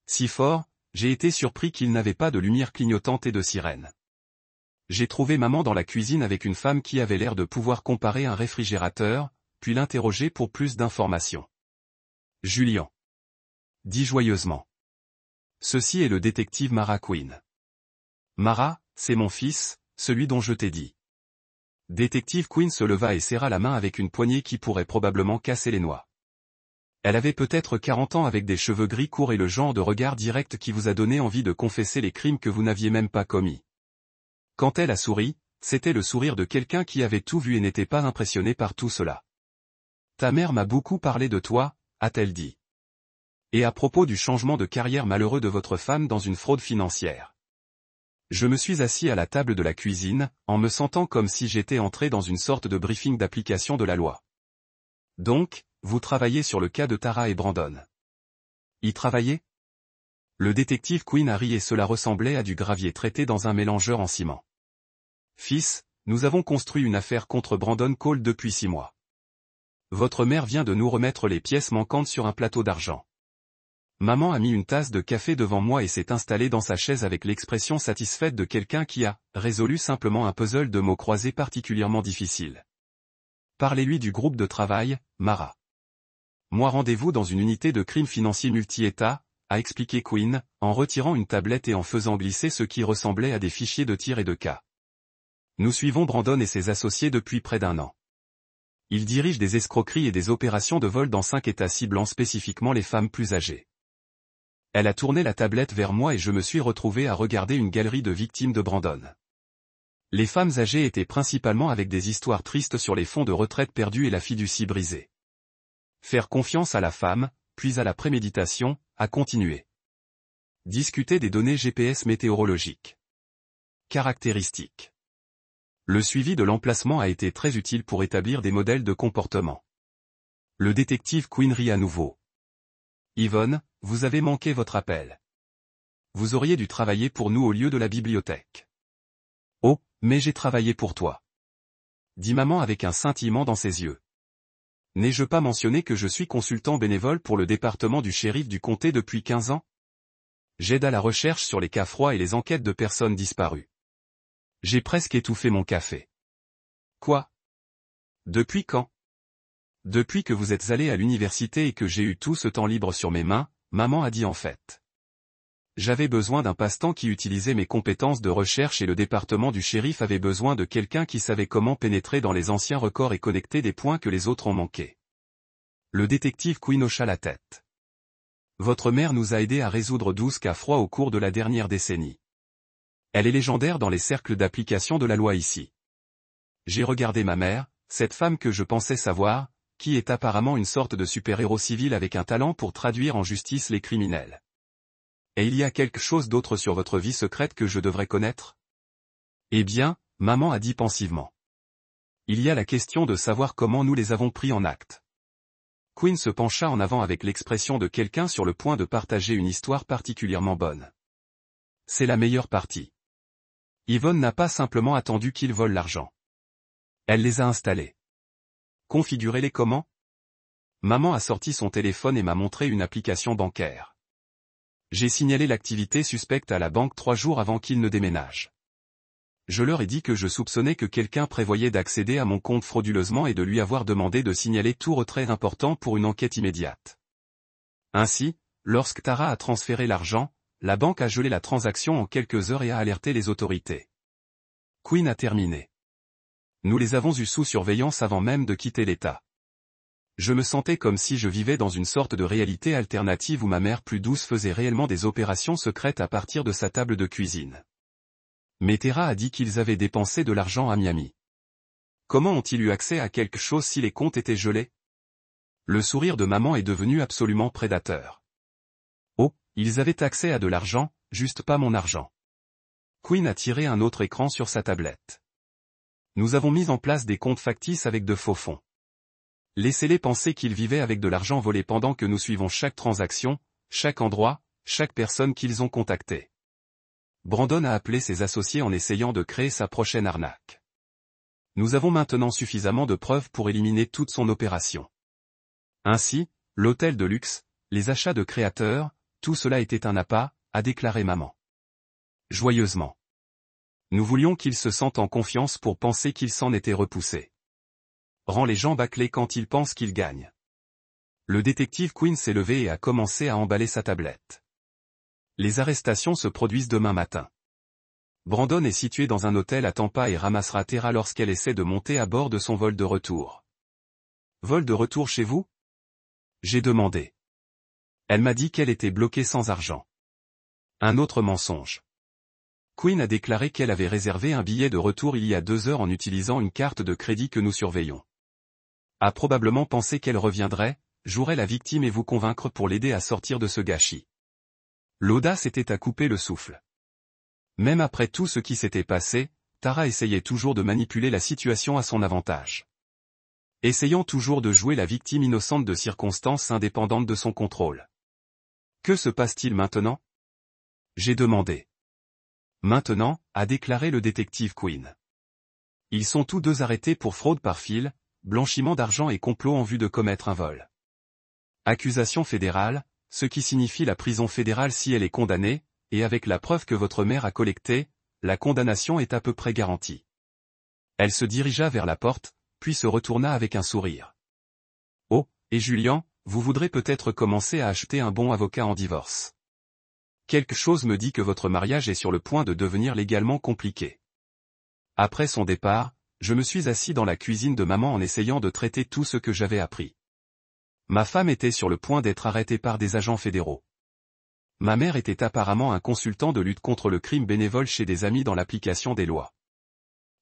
Si fort, j'ai été surpris qu'il n'avait pas de lumière clignotante et de sirène. J'ai trouvé maman dans la cuisine avec une femme qui avait l'air de pouvoir comparer un réfrigérateur, puis l'interroger pour plus d'informations. Julian. Dit joyeusement. Ceci est le détective Mara Quinn. Mara, c'est mon fils, celui dont je t'ai dit. Détective Quinn se leva et serra la main avec une poignée qui pourrait probablement casser les noix. Elle avait peut-être 40 ans avec des cheveux gris courts et le genre de regard direct qui vous a donné envie de confesser les crimes que vous n'aviez même pas commis. Quand elle a souri, c'était le sourire de quelqu'un qui avait tout vu et n'était pas impressionné par tout cela. Ta mère m'a beaucoup parlé de toi, a-t-elle dit. Et à propos du changement de carrière malheureux de votre femme dans une fraude financière. Je me suis assis à la table de la cuisine, en me sentant comme si j'étais entré dans une sorte de briefing d'application de la loi. Donc, vous travaillez sur le cas de Tara et Brandon. Y travaillez? Le détective Quinn a ri et cela ressemblait à du gravier traité dans un mélangeur en ciment. Fils, nous avons construit une affaire contre Brandon Cole depuis 6 mois. Votre mère vient de nous remettre les pièces manquantes sur un plateau d'argent. Maman a mis une tasse de café devant moi et s'est installée dans sa chaise avec l'expression satisfaite de quelqu'un qui a résolu simplement un puzzle de mots croisés particulièrement difficile. Parlez-lui du groupe de travail, Mara. Moi rendez-vous dans une unité de crime financier multi-État, a expliqué Quinn, en retirant une tablette et en faisant glisser ce qui ressemblait à des fichiers de tir et de cas. Nous suivons Brandon et ses associés depuis près d'1 an. Ils dirigent des escroqueries et des opérations de vol dans 5 États ciblant spécifiquement les femmes plus âgées. Elle a tourné la tablette vers moi et je me suis retrouvé à regarder une galerie de victimes de Brandon. Les femmes âgées étaient principalement avec des histoires tristes sur les fonds de retraite perdus et la fiducie brisée. Faire confiance à la femme, puis à la préméditation, a continué. Discuter des données GPS météorologiques. Caractéristiques. Le suivi de l'emplacement a été très utile pour établir des modèles de comportement. Le détective Quinn rit à nouveau. Yvonne, vous avez manqué votre appel. Vous auriez dû travailler pour nous au lieu de la bibliothèque. Oh, mais j'ai travaillé pour toi. Dit maman avec un scintillement dans ses yeux. N'ai-je pas mentionné que je suis consultant bénévole pour le département du shérif du comté depuis 15 ans? J'aide à la recherche sur les cas froids et les enquêtes de personnes disparues. J'ai presque étouffé mon café. Quoi? Depuis quand? Depuis que vous êtes allé à l'université et que j'ai eu tout ce temps libre sur mes mains, maman a dit en fait. J'avais besoin d'un passe-temps qui utilisait mes compétences de recherche et le département du shérif avait besoin de quelqu'un qui savait comment pénétrer dans les anciens records et connecter des points que les autres ont manqués. Le détective Quinn hocha la tête. Votre mère nous a aidés à résoudre 12 cas froids au cours de la dernière décennie. Elle est légendaire dans les cercles d'application de la loi ici. J'ai regardé ma mère, cette femme que je pensais savoir, qui est apparemment une sorte de super-héros civil avec un talent pour traduire en justice les criminels. Et il y a quelque chose d'autre sur votre vie secrète que je devrais connaître? Eh bien, maman a dit pensivement. Il y a la question de savoir comment nous les avons pris en acte. Quinn se pencha en avant avec l'expression de quelqu'un sur le point de partager une histoire particulièrement bonne. C'est la meilleure partie. Yvonne n'a pas simplement attendu qu'ils volent l'argent. Elle les a installés. Configurez-les comment? Maman a sorti son téléphone et m'a montré une application bancaire. J'ai signalé l'activité suspecte à la banque 3 jours avant qu'ils ne déménagent. Je leur ai dit que je soupçonnais que quelqu'un prévoyait d'accéder à mon compte frauduleusement et de lui avoir demandé de signaler tout retrait important pour une enquête immédiate. Ainsi, lorsque Tara a transféré l'argent, la banque a gelé la transaction en quelques heures et a alerté les autorités. Quinn a terminé. Nous les avons eus sous surveillance avant même de quitter l'État. Je me sentais comme si je vivais dans une sorte de réalité alternative où ma mère plus douce faisait réellement des opérations secrètes à partir de sa table de cuisine. Mais Tara a dit qu'ils avaient dépensé de l'argent à Miami. Comment ont-ils eu accès à quelque chose si les comptes étaient gelés? Le sourire de maman est devenu absolument prédateur. Oh, ils avaient accès à de l'argent, juste pas mon argent. Quinn a tiré un autre écran sur sa tablette. Nous avons mis en place des comptes factices avec de faux fonds. Laissez-les penser qu'ils vivaient avec de l'argent volé pendant que nous suivons chaque transaction, chaque endroit, chaque personne qu'ils ont contactée. Brandon a appelé ses associés en essayant de créer sa prochaine arnaque. Nous avons maintenant suffisamment de preuves pour éliminer toute son opération. Ainsi, l'hôtel de luxe, les achats de créateurs, tout cela était un appât, a déclaré maman. Joyeusement. Nous voulions qu'ils se sentent en confiance pour penser qu'ils s'en étaient repoussés. Rend les gens bâclés quand ils pensent qu'ils gagnent. Le détective Quinn s'est levé et a commencé à emballer sa tablette. Les arrestations se produisent demain matin. Brandon est situé dans un hôtel à Tampa et ramassera Tara lorsqu'elle essaie de monter à bord de son vol de retour. Vol de retour chez vous? J'ai demandé. Elle m'a dit qu'elle était bloquée sans argent. Un autre mensonge. Quinn a déclaré qu'elle avait réservé un billet de retour il y a 2 heures en utilisant une carte de crédit que nous surveillons. A probablement pensé qu'elle reviendrait, jouerait la victime et vous convaincre pour l'aider à sortir de ce gâchis. L'audace était à couper le souffle. Même après tout ce qui s'était passé, Tara essayait toujours de manipuler la situation à son avantage. Essayant toujours de jouer la victime innocente de circonstances indépendantes de son contrôle. Que se passe-t-il maintenant? J'ai demandé. Maintenant, a déclaré le détective Quinn. Ils sont tous deux arrêtés pour fraude par fil, blanchiment d'argent et complot en vue de commettre un vol. Accusation fédérale, ce qui signifie la prison fédérale si elle est condamnée, et avec la preuve que votre mère a collectée, la condamnation est à peu près garantie. Elle se dirigea vers la porte, puis se retourna avec un sourire. Oh, et Julian, vous voudrez peut-être commencer à acheter un bon avocat en divorce. Quelque chose me dit que votre mariage est sur le point de devenir légalement compliqué. Après son départ, je me suis assis dans la cuisine de maman en essayant de traiter tout ce que j'avais appris. Ma femme était sur le point d'être arrêtée par des agents fédéraux. Ma mère était apparemment un consultant de lutte contre le crime bénévole chez des amis dans l'application des lois.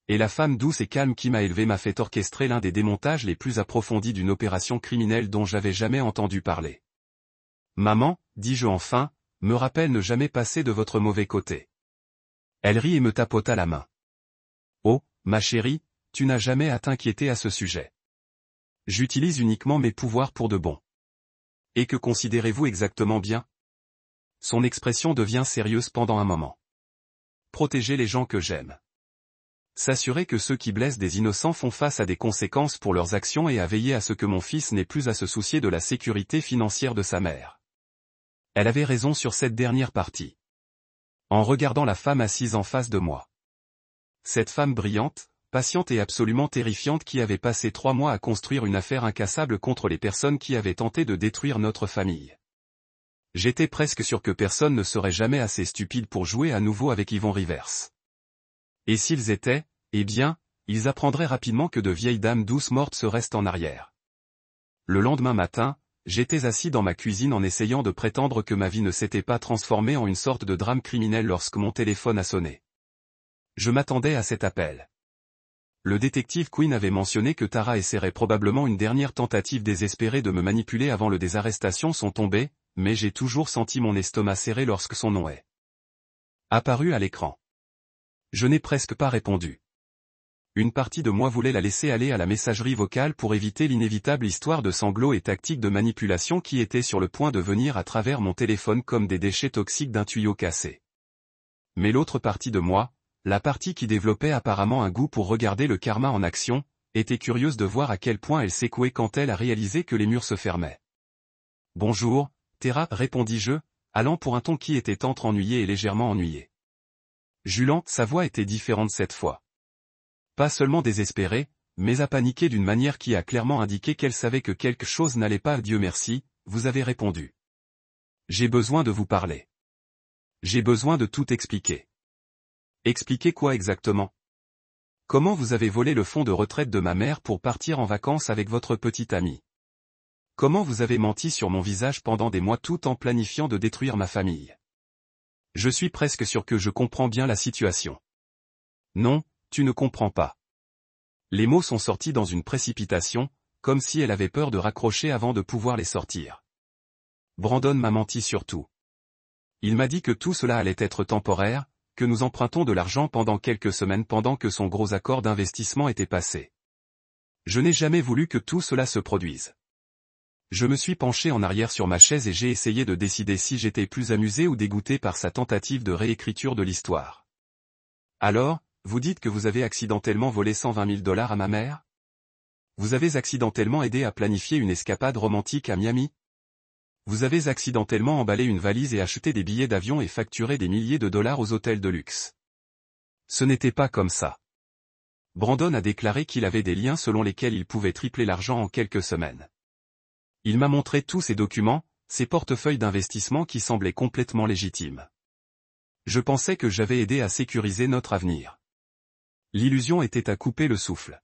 Et la femme douce et calme qui m'a élevé m'a fait orchestrer l'un des démontages les plus approfondis d'une opération criminelle dont j'avais jamais entendu parler. Maman, dis-je enfin, me rappelle ne jamais passer de votre mauvais côté. Elle rit et me tapota la main. Oh, ma chérie, tu n'as jamais à t'inquiéter à ce sujet. J'utilise uniquement mes pouvoirs pour de bon. Et que considérez-vous exactement bien? Son expression devient sérieuse pendant un moment. Protéger les gens que j'aime. S'assurer que ceux qui blessent des innocents font face à des conséquences pour leurs actions et à veiller à ce que mon fils n'ait plus à se soucier de la sécurité financière de sa mère. Elle avait raison sur cette dernière partie. En regardant la femme assise en face de moi. Cette femme brillante, patiente et absolument terrifiante qui avait passé 3 mois à construire une affaire incassable contre les personnes qui avaient tenté de détruire notre famille. J'étais presque sûr que personne ne serait jamais assez stupide pour jouer à nouveau avec Yvon Rivers. Et s'ils étaient, eh bien, ils apprendraient rapidement que de vieilles dames douces mortes se restent en arrière. Le lendemain matin, j'étais assis dans ma cuisine en essayant de prétendre que ma vie ne s'était pas transformée en une sorte de drame criminel lorsque mon téléphone a sonné. Je m'attendais à cet appel. Le détective Quinn avait mentionné que Tara essaierait probablement une dernière tentative désespérée de me manipuler avant le des arrestations sont tombées, mais j'ai toujours senti mon estomac serré lorsque son nom est apparu à l'écran. Je n'ai presque pas répondu. Une partie de moi voulait la laisser aller à la messagerie vocale pour éviter l'inévitable histoire de sanglots et tactiques de manipulation qui étaient sur le point de venir à travers mon téléphone comme des déchets toxiques d'un tuyau cassé. Mais l'autre partie de moi, la partie qui développait apparemment un goût pour regarder le karma en action, était curieuse de voir à quel point elle secouait quand elle a réalisé que les murs se fermaient. « Bonjour, Tara, répondis-je, allant pour un ton qui était entre ennuyé et légèrement ennuyé. Julian, sa voix était différente cette fois. Pas seulement désespérée, mais à paniquer d'une manière qui a clairement indiqué qu'elle savait que quelque chose n'allait pas. Dieu merci, vous avez répondu. J'ai besoin de vous parler. J'ai besoin de tout expliquer. Expliquer quoi exactement? Comment vous avez volé le fonds de retraite de ma mère pour partir en vacances avec votre petite amie? Comment vous avez menti sur mon visage pendant des mois tout en planifiant de détruire ma famille? Je suis presque sûr que je comprends bien la situation. Non, tu ne comprends pas. Les mots sont sortis dans une précipitation, comme si elle avait peur de raccrocher avant de pouvoir les sortir. Brandon m'a menti sur tout. Il m'a dit que tout cela allait être temporaire, que nous empruntons de l'argent pendant quelques semaines pendant que son gros accord d'investissement était passé. Je n'ai jamais voulu que tout cela se produise. Je me suis penché en arrière sur ma chaise et j'ai essayé de décider si j'étais plus amusé ou dégoûté par sa tentative de réécriture de l'histoire. Alors, vous dites que vous avez accidentellement volé 120 000 $ à ma mère? Vous avez accidentellement aidé à planifier une escapade romantique à Miami? Vous avez accidentellement emballé une valise et acheté des billets d'avion et facturé des milliers de dollars aux hôtels de luxe. Ce n'était pas comme ça. Brandon a déclaré qu'il avait des liens selon lesquels il pouvait tripler l'argent en quelques semaines. Il m'a montré tous ces documents, ces portefeuilles d'investissement qui semblaient complètement légitimes. Je pensais que j'avais aidé à sécuriser notre avenir. L'illusion était à couper le souffle.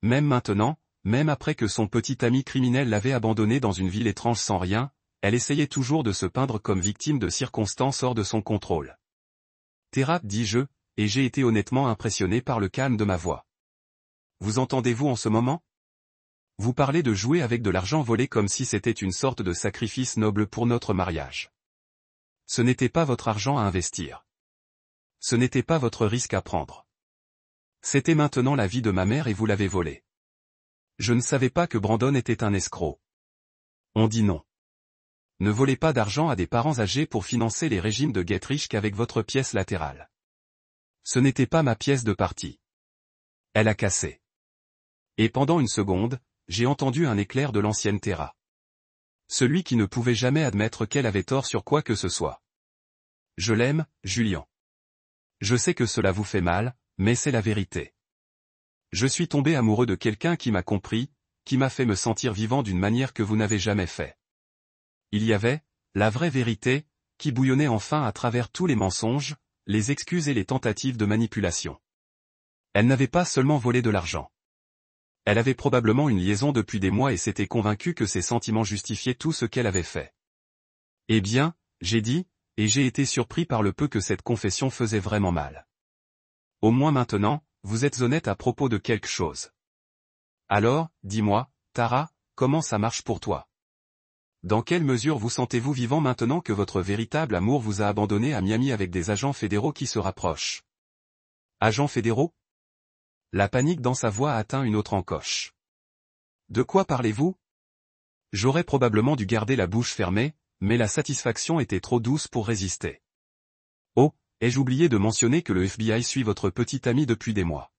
Même maintenant, même après que son petit ami criminel l'avait abandonné dans une ville étrange sans rien, elle essayait toujours de se peindre comme victime de circonstances hors de son contrôle. Tara, dis-je, et j'ai été honnêtement impressionné par le calme de ma voix. Vous entendez-vous en ce moment? Vous parlez de jouer avec de l'argent volé comme si c'était une sorte de sacrifice noble pour notre mariage. Ce n'était pas votre argent à investir. Ce n'était pas votre risque à prendre. C'était maintenant la vie de ma mère et vous l'avez volée. Je ne savais pas que Brandon était un escroc. On dit non. Ne volez pas d'argent à des parents âgés pour financer les régimes de get rich qu'avec votre pièce latérale. Ce n'était pas ma pièce de partie. Elle a cassé. Et pendant une seconde, j'ai entendu un éclair de l'ancienne Tara. Celui qui ne pouvait jamais admettre qu'elle avait tort sur quoi que ce soit. Je l'aime, Julian. Je sais que cela vous fait mal, mais c'est la vérité. Je suis tombé amoureux de quelqu'un qui m'a compris, qui m'a fait me sentir vivant d'une manière que vous n'avez jamais fait. Il y avait, la vraie vérité, qui bouillonnait enfin à travers tous les mensonges, les excuses et les tentatives de manipulation. Elle n'avait pas seulement volé de l'argent. Elle avait probablement une liaison depuis des mois et s'était convaincue que ses sentiments justifiaient tout ce qu'elle avait fait. Eh bien, j'ai dit, et j'ai été surpris par le peu que cette confession faisait vraiment mal. Au moins maintenant, vous êtes honnête à propos de quelque chose. Alors, dis-moi, Tara, comment ça marche pour toi? Dans quelle mesure vous sentez-vous vivant maintenant que votre véritable amour vous a abandonné à Miami avec des agents fédéraux qui se rapprochent? Agents fédéraux? La panique dans sa voix atteint une autre encoche. De quoi parlez-vous? J'aurais probablement dû garder la bouche fermée, mais la satisfaction était trop douce pour résister. Oh, ai-je oublié de mentionner que le FBI suit votre petite amie depuis des mois.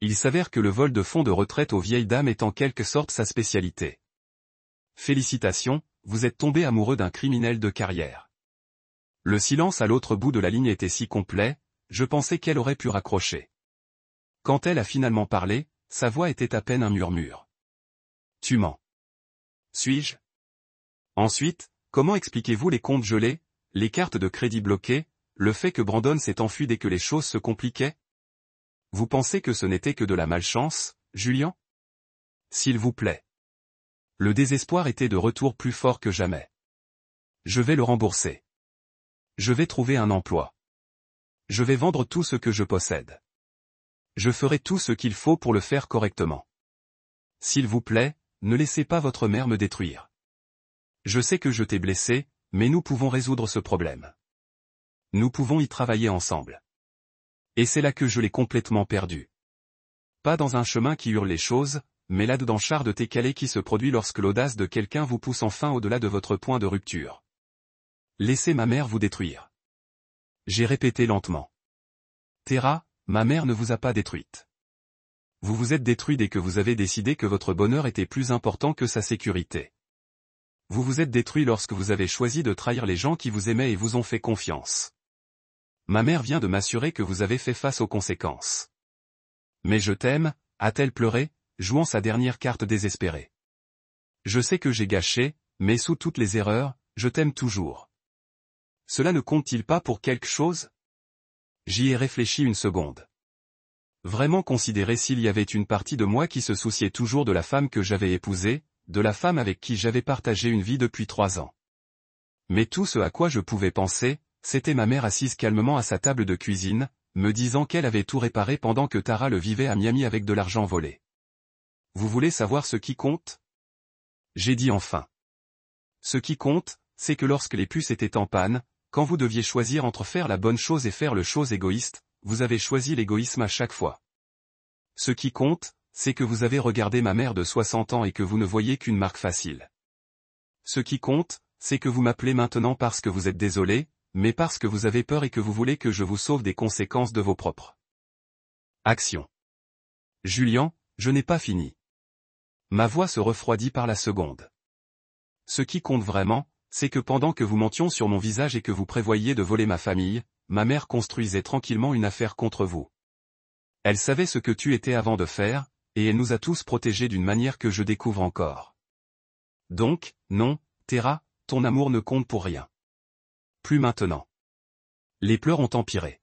Il s'avère que le vol de fonds de retraite aux vieilles dames est en quelque sorte sa spécialité. Félicitations, vous êtes tombé amoureux d'un criminel de carrière. Le silence à l'autre bout de la ligne était si complet, je pensais qu'elle aurait pu raccrocher. Quand elle a finalement parlé, sa voix était à peine un murmure. Tu mens. Suis-je? Ensuite, comment expliquez-vous les comptes gelés, les cartes de crédit bloquées, le fait que Brandon s'est enfui dès que les choses se compliquaient? Vous pensez que ce n'était que de la malchance, Julian? S'il vous plaît. Le désespoir était de retour plus fort que jamais. Je vais le rembourser. Je vais trouver un emploi. Je vais vendre tout ce que je possède. Je ferai tout ce qu'il faut pour le faire correctement. S'il vous plaît, ne laissez pas votre mère me détruire. Je sais que je t'ai blessé, mais nous pouvons résoudre ce problème. Nous pouvons y travailler ensemble. Et c'est là que je l'ai complètement perdu. Pas dans un chemin qui hurle les choses, mais là-dedans char de técalé qui se produit lorsque l'audace de quelqu'un vous pousse enfin au-delà de votre point de rupture. Laissez ma mère vous détruire. J'ai répété lentement. Tara, ma mère ne vous a pas détruite. Vous vous êtes détruit dès que vous avez décidé que votre bonheur était plus important que sa sécurité. Vous vous êtes détruit lorsque vous avez choisi de trahir les gens qui vous aimaient et vous ont fait confiance. Ma mère vient de m'assurer que vous avez fait face aux conséquences. Mais je t'aime, a-t-elle pleuré, jouant sa dernière carte désespérée. Je sais que j'ai gâché, mais sous toutes les erreurs, je t'aime toujours. Cela ne compte-t-il pas pour quelque chose? J'y ai réfléchi une seconde. Vraiment considérer s'il y avait une partie de moi qui se souciait toujours de la femme que j'avais épousée, de la femme avec qui j'avais partagé une vie depuis 3 ans. Mais tout ce à quoi je pouvais penser, c'était ma mère assise calmement à sa table de cuisine, me disant qu'elle avait tout réparé pendant que Tara le vivait à Miami avec de l'argent volé. Vous voulez savoir ce qui compte? J'ai dit enfin. Ce qui compte, c'est que lorsque les puces étaient en panne, quand vous deviez choisir entre faire la bonne chose et faire le chose égoïste, vous avez choisi l'égoïsme à chaque fois. Ce qui compte, c'est que vous avez regardé ma mère de 60 ans et que vous ne voyez qu'une marque facile. Ce qui compte, c'est que vous m'appelez maintenant parce que vous êtes désolé, mais parce que vous avez peur et que vous voulez que je vous sauve des conséquences de vos propres actions. Julian, je n'ai pas fini. Ma voix se refroidit par la seconde. Ce qui compte vraiment, c'est que pendant que vous mentions sur mon visage et que vous prévoyiez de voler ma famille, ma mère construisait tranquillement une affaire contre vous. Elle savait ce que tu étais avant de faire, et elle nous a tous protégés d'une manière que je découvre encore. Donc, non, Tara, ton amour ne compte pour rien. Plus maintenant. Les pleurs ont empiré.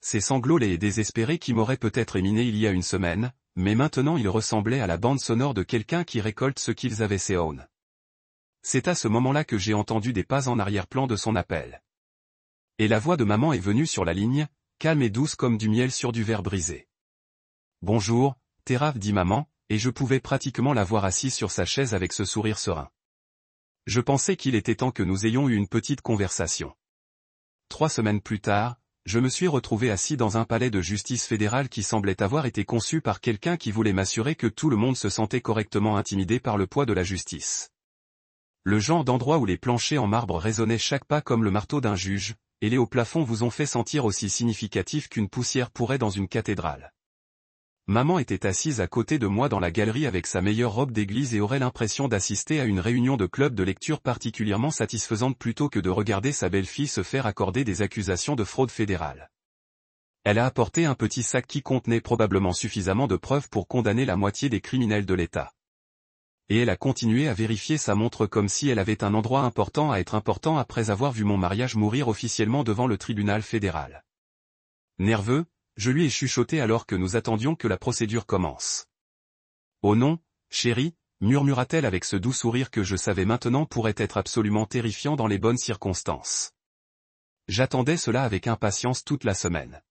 Ces sanglots laids et désespérés qui m'auraient peut-être éminé il y a une semaine, mais maintenant ils ressemblaient à la bande sonore de quelqu'un qui récolte ce qu'ils avaient séown. C'est à ce moment-là que j'ai entendu des pas en arrière-plan de son appel. Et la voix de maman est venue sur la ligne, calme et douce comme du miel sur du verre brisé. « Bonjour, Tera » dit maman, et je pouvais pratiquement la voir assise sur sa chaise avec ce sourire serein. Je pensais qu'il était temps que nous ayons eu une petite conversation. 3 semaines plus tard, je me suis retrouvé assis dans un palais de justice fédérale qui semblait avoir été conçu par quelqu'un qui voulait m'assurer que tout le monde se sentait correctement intimidé par le poids de la justice. Le genre d'endroit où les planchers en marbre résonnaient chaque pas comme le marteau d'un juge, et les hauts plafonds vous ont fait sentir aussi significatif qu'une poussière pourrait dans une cathédrale. Maman était assise à côté de moi dans la galerie avec sa meilleure robe d'église et aurait l'impression d'assister à une réunion de club de lecture particulièrement satisfaisante plutôt que de regarder sa belle-fille se faire accorder des accusations de fraude fédérale. Elle a apporté un petit sac qui contenait probablement suffisamment de preuves pour condamner la moitié des criminels de l'État. Et elle a continué à vérifier sa montre comme si elle avait un endroit important à être important après avoir vu mon mariage mourir officiellement devant le tribunal fédéral. Nerveux, je lui ai chuchoté alors que nous attendions que la procédure commence. « Oh non, chérie » murmura-t-elle avec ce doux sourire que je savais maintenant pourrait être absolument terrifiant dans les bonnes circonstances. J'attendais cela avec impatience toute la semaine.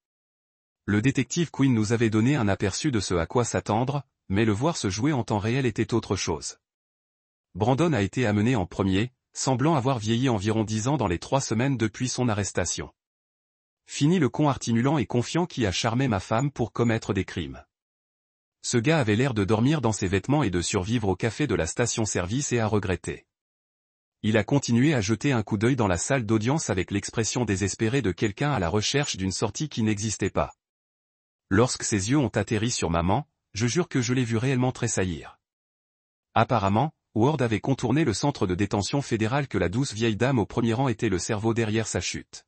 Le détective Quinn nous avait donné un aperçu de ce à quoi s'attendre, mais le voir se jouer en temps réel était autre chose. Brandon a été amené en premier, semblant avoir vieilli environ 10 ans dans les 3 semaines depuis son arrestation. Fini le con artimulant et confiant qui a charmé ma femme pour commettre des crimes. Ce gars avait l'air de dormir dans ses vêtements et de survivre au café de la station-service et à regretter. Il a continué à jeter un coup d'œil dans la salle d'audience avec l'expression désespérée de quelqu'un à la recherche d'une sortie qui n'existait pas. Lorsque ses yeux ont atterri sur maman, je jure que je l'ai vu réellement tressaillir. Apparemment, Ward avait contourné le centre de détention fédéral que la douce vieille dame au premier rang était le cerveau derrière sa chute.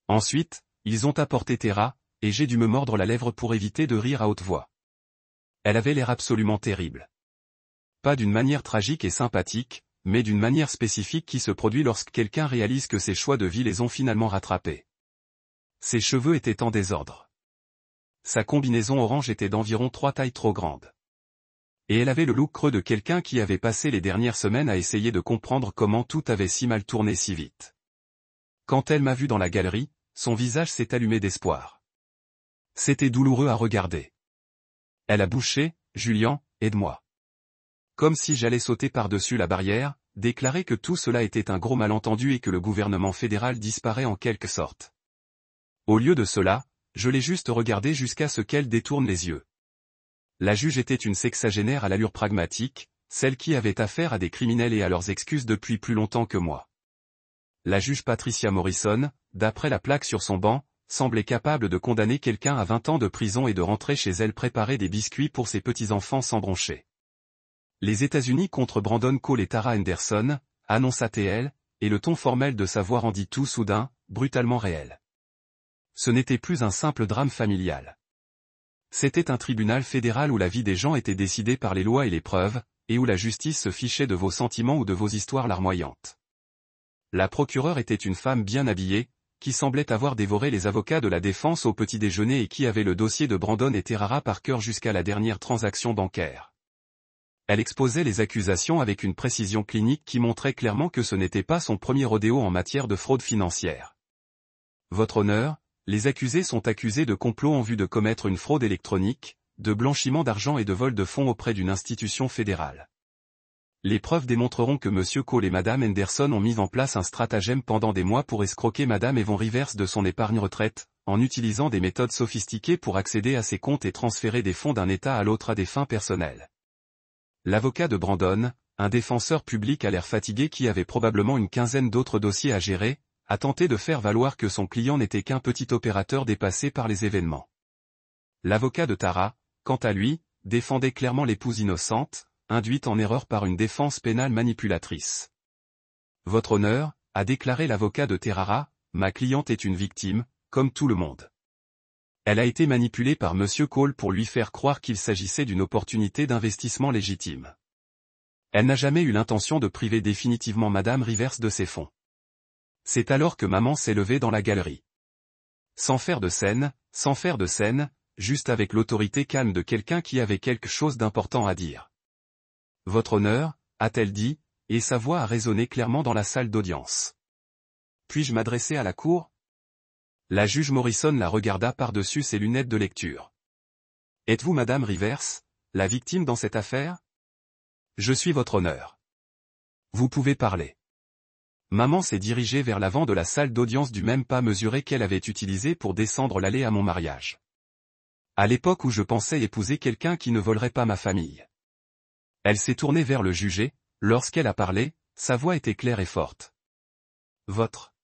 Ensuite, ils ont apporté Tera, et j'ai dû me mordre la lèvre pour éviter de rire à haute voix. Elle avait l'air absolument terrible. Pas d'une manière tragique et sympathique, mais d'une manière spécifique qui se produit lorsque quelqu'un réalise que ses choix de vie les ont finalement rattrapés. Ses cheveux étaient en désordre. Sa combinaison orange était d'environ 3 tailles trop grande. Et elle avait le look creux de quelqu'un qui avait passé les dernières semaines à essayer de comprendre comment tout avait si mal tourné si vite. Quand elle m'a vu dans la galerie, son visage s'est allumé d'espoir. C'était douloureux à regarder. Elle a bouché, « Julian, aide-moi. » Comme si j'allais sauter par-dessus la barrière, déclarer que tout cela était un gros malentendu et que le gouvernement fédéral disparaît en quelque sorte. Au lieu de cela, je l'ai juste regardée jusqu'à ce qu'elle détourne les yeux. La juge était une sexagénaire à l'allure pragmatique, celle qui avait affaire à des criminels et à leurs excuses depuis plus longtemps que moi. La juge Patricia Morrison, d'après la plaque sur son banc, semblait capable de condamner quelqu'un à 20 ans de prison et de rentrer chez elle préparer des biscuits pour ses petits-enfants sans broncher. Les États-Unis contre Brandon Cole et Tara Henderson, annonça-t-elle, et le ton formel de sa voix rendit tout soudain, brutalement réel. Ce n'était plus un simple drame familial. C'était un tribunal fédéral où la vie des gens était décidée par les lois et les preuves, et où la justice se fichait de vos sentiments ou de vos histoires larmoyantes. La procureure était une femme bien habillée, qui semblait avoir dévoré les avocats de la défense au petit déjeuner et qui avait le dossier de Brandon et Terrara par cœur jusqu'à la dernière transaction bancaire. Elle exposait les accusations avec une précision clinique qui montrait clairement que ce n'était pas son premier rodéo en matière de fraude financière. Votre honneur, les accusés sont accusés de complot en vue de commettre une fraude électronique, de blanchiment d'argent et de vol de fonds auprès d'une institution fédérale. Les preuves démontreront que M. Cole et Mme Henderson ont mis en place un stratagème pendant des mois pour escroquer Mme Evon Rivers de son épargne retraite, en utilisant des méthodes sophistiquées pour accéder à ses comptes et transférer des fonds d'un État à l'autre à des fins personnelles. L'avocat de Brandon, un défenseur public à l'air fatigué qui avait probablement une quinzaine d'autres dossiers à gérer, a tenté de faire valoir que son client n'était qu'un petit opérateur dépassé par les événements. L'avocat de Tara, quant à lui, défendait clairement l'épouse innocente, induite en erreur par une défense pénale manipulatrice. Votre honneur, a déclaré l'avocat de Terrara, ma cliente est une victime, comme tout le monde. Elle a été manipulée par M. Cole pour lui faire croire qu'il s'agissait d'une opportunité d'investissement légitime. Elle n'a jamais eu l'intention de priver définitivement Mme Rivers de ses fonds. C'est alors que maman s'est levée dans la galerie. Sans faire de scène, juste avec l'autorité calme de quelqu'un qui avait quelque chose d'important à dire. Votre honneur, a-t-elle dit, et sa voix a résonné clairement dans la salle d'audience. Puis-je m'adresser à la cour? La juge Morrison la regarda par-dessus ses lunettes de lecture. Êtes-vous Madame Rivers, la victime dans cette affaire? Je suis votre honneur. Vous pouvez parler. Maman s'est dirigée vers l'avant de la salle d'audience du même pas mesuré qu'elle avait utilisé pour descendre l'allée à mon mariage. À l'époque où je pensais épouser quelqu'un qui ne volerait pas ma famille. Elle s'est tournée vers le jugé, lorsqu'elle a parlé, sa voix était claire et forte. Votre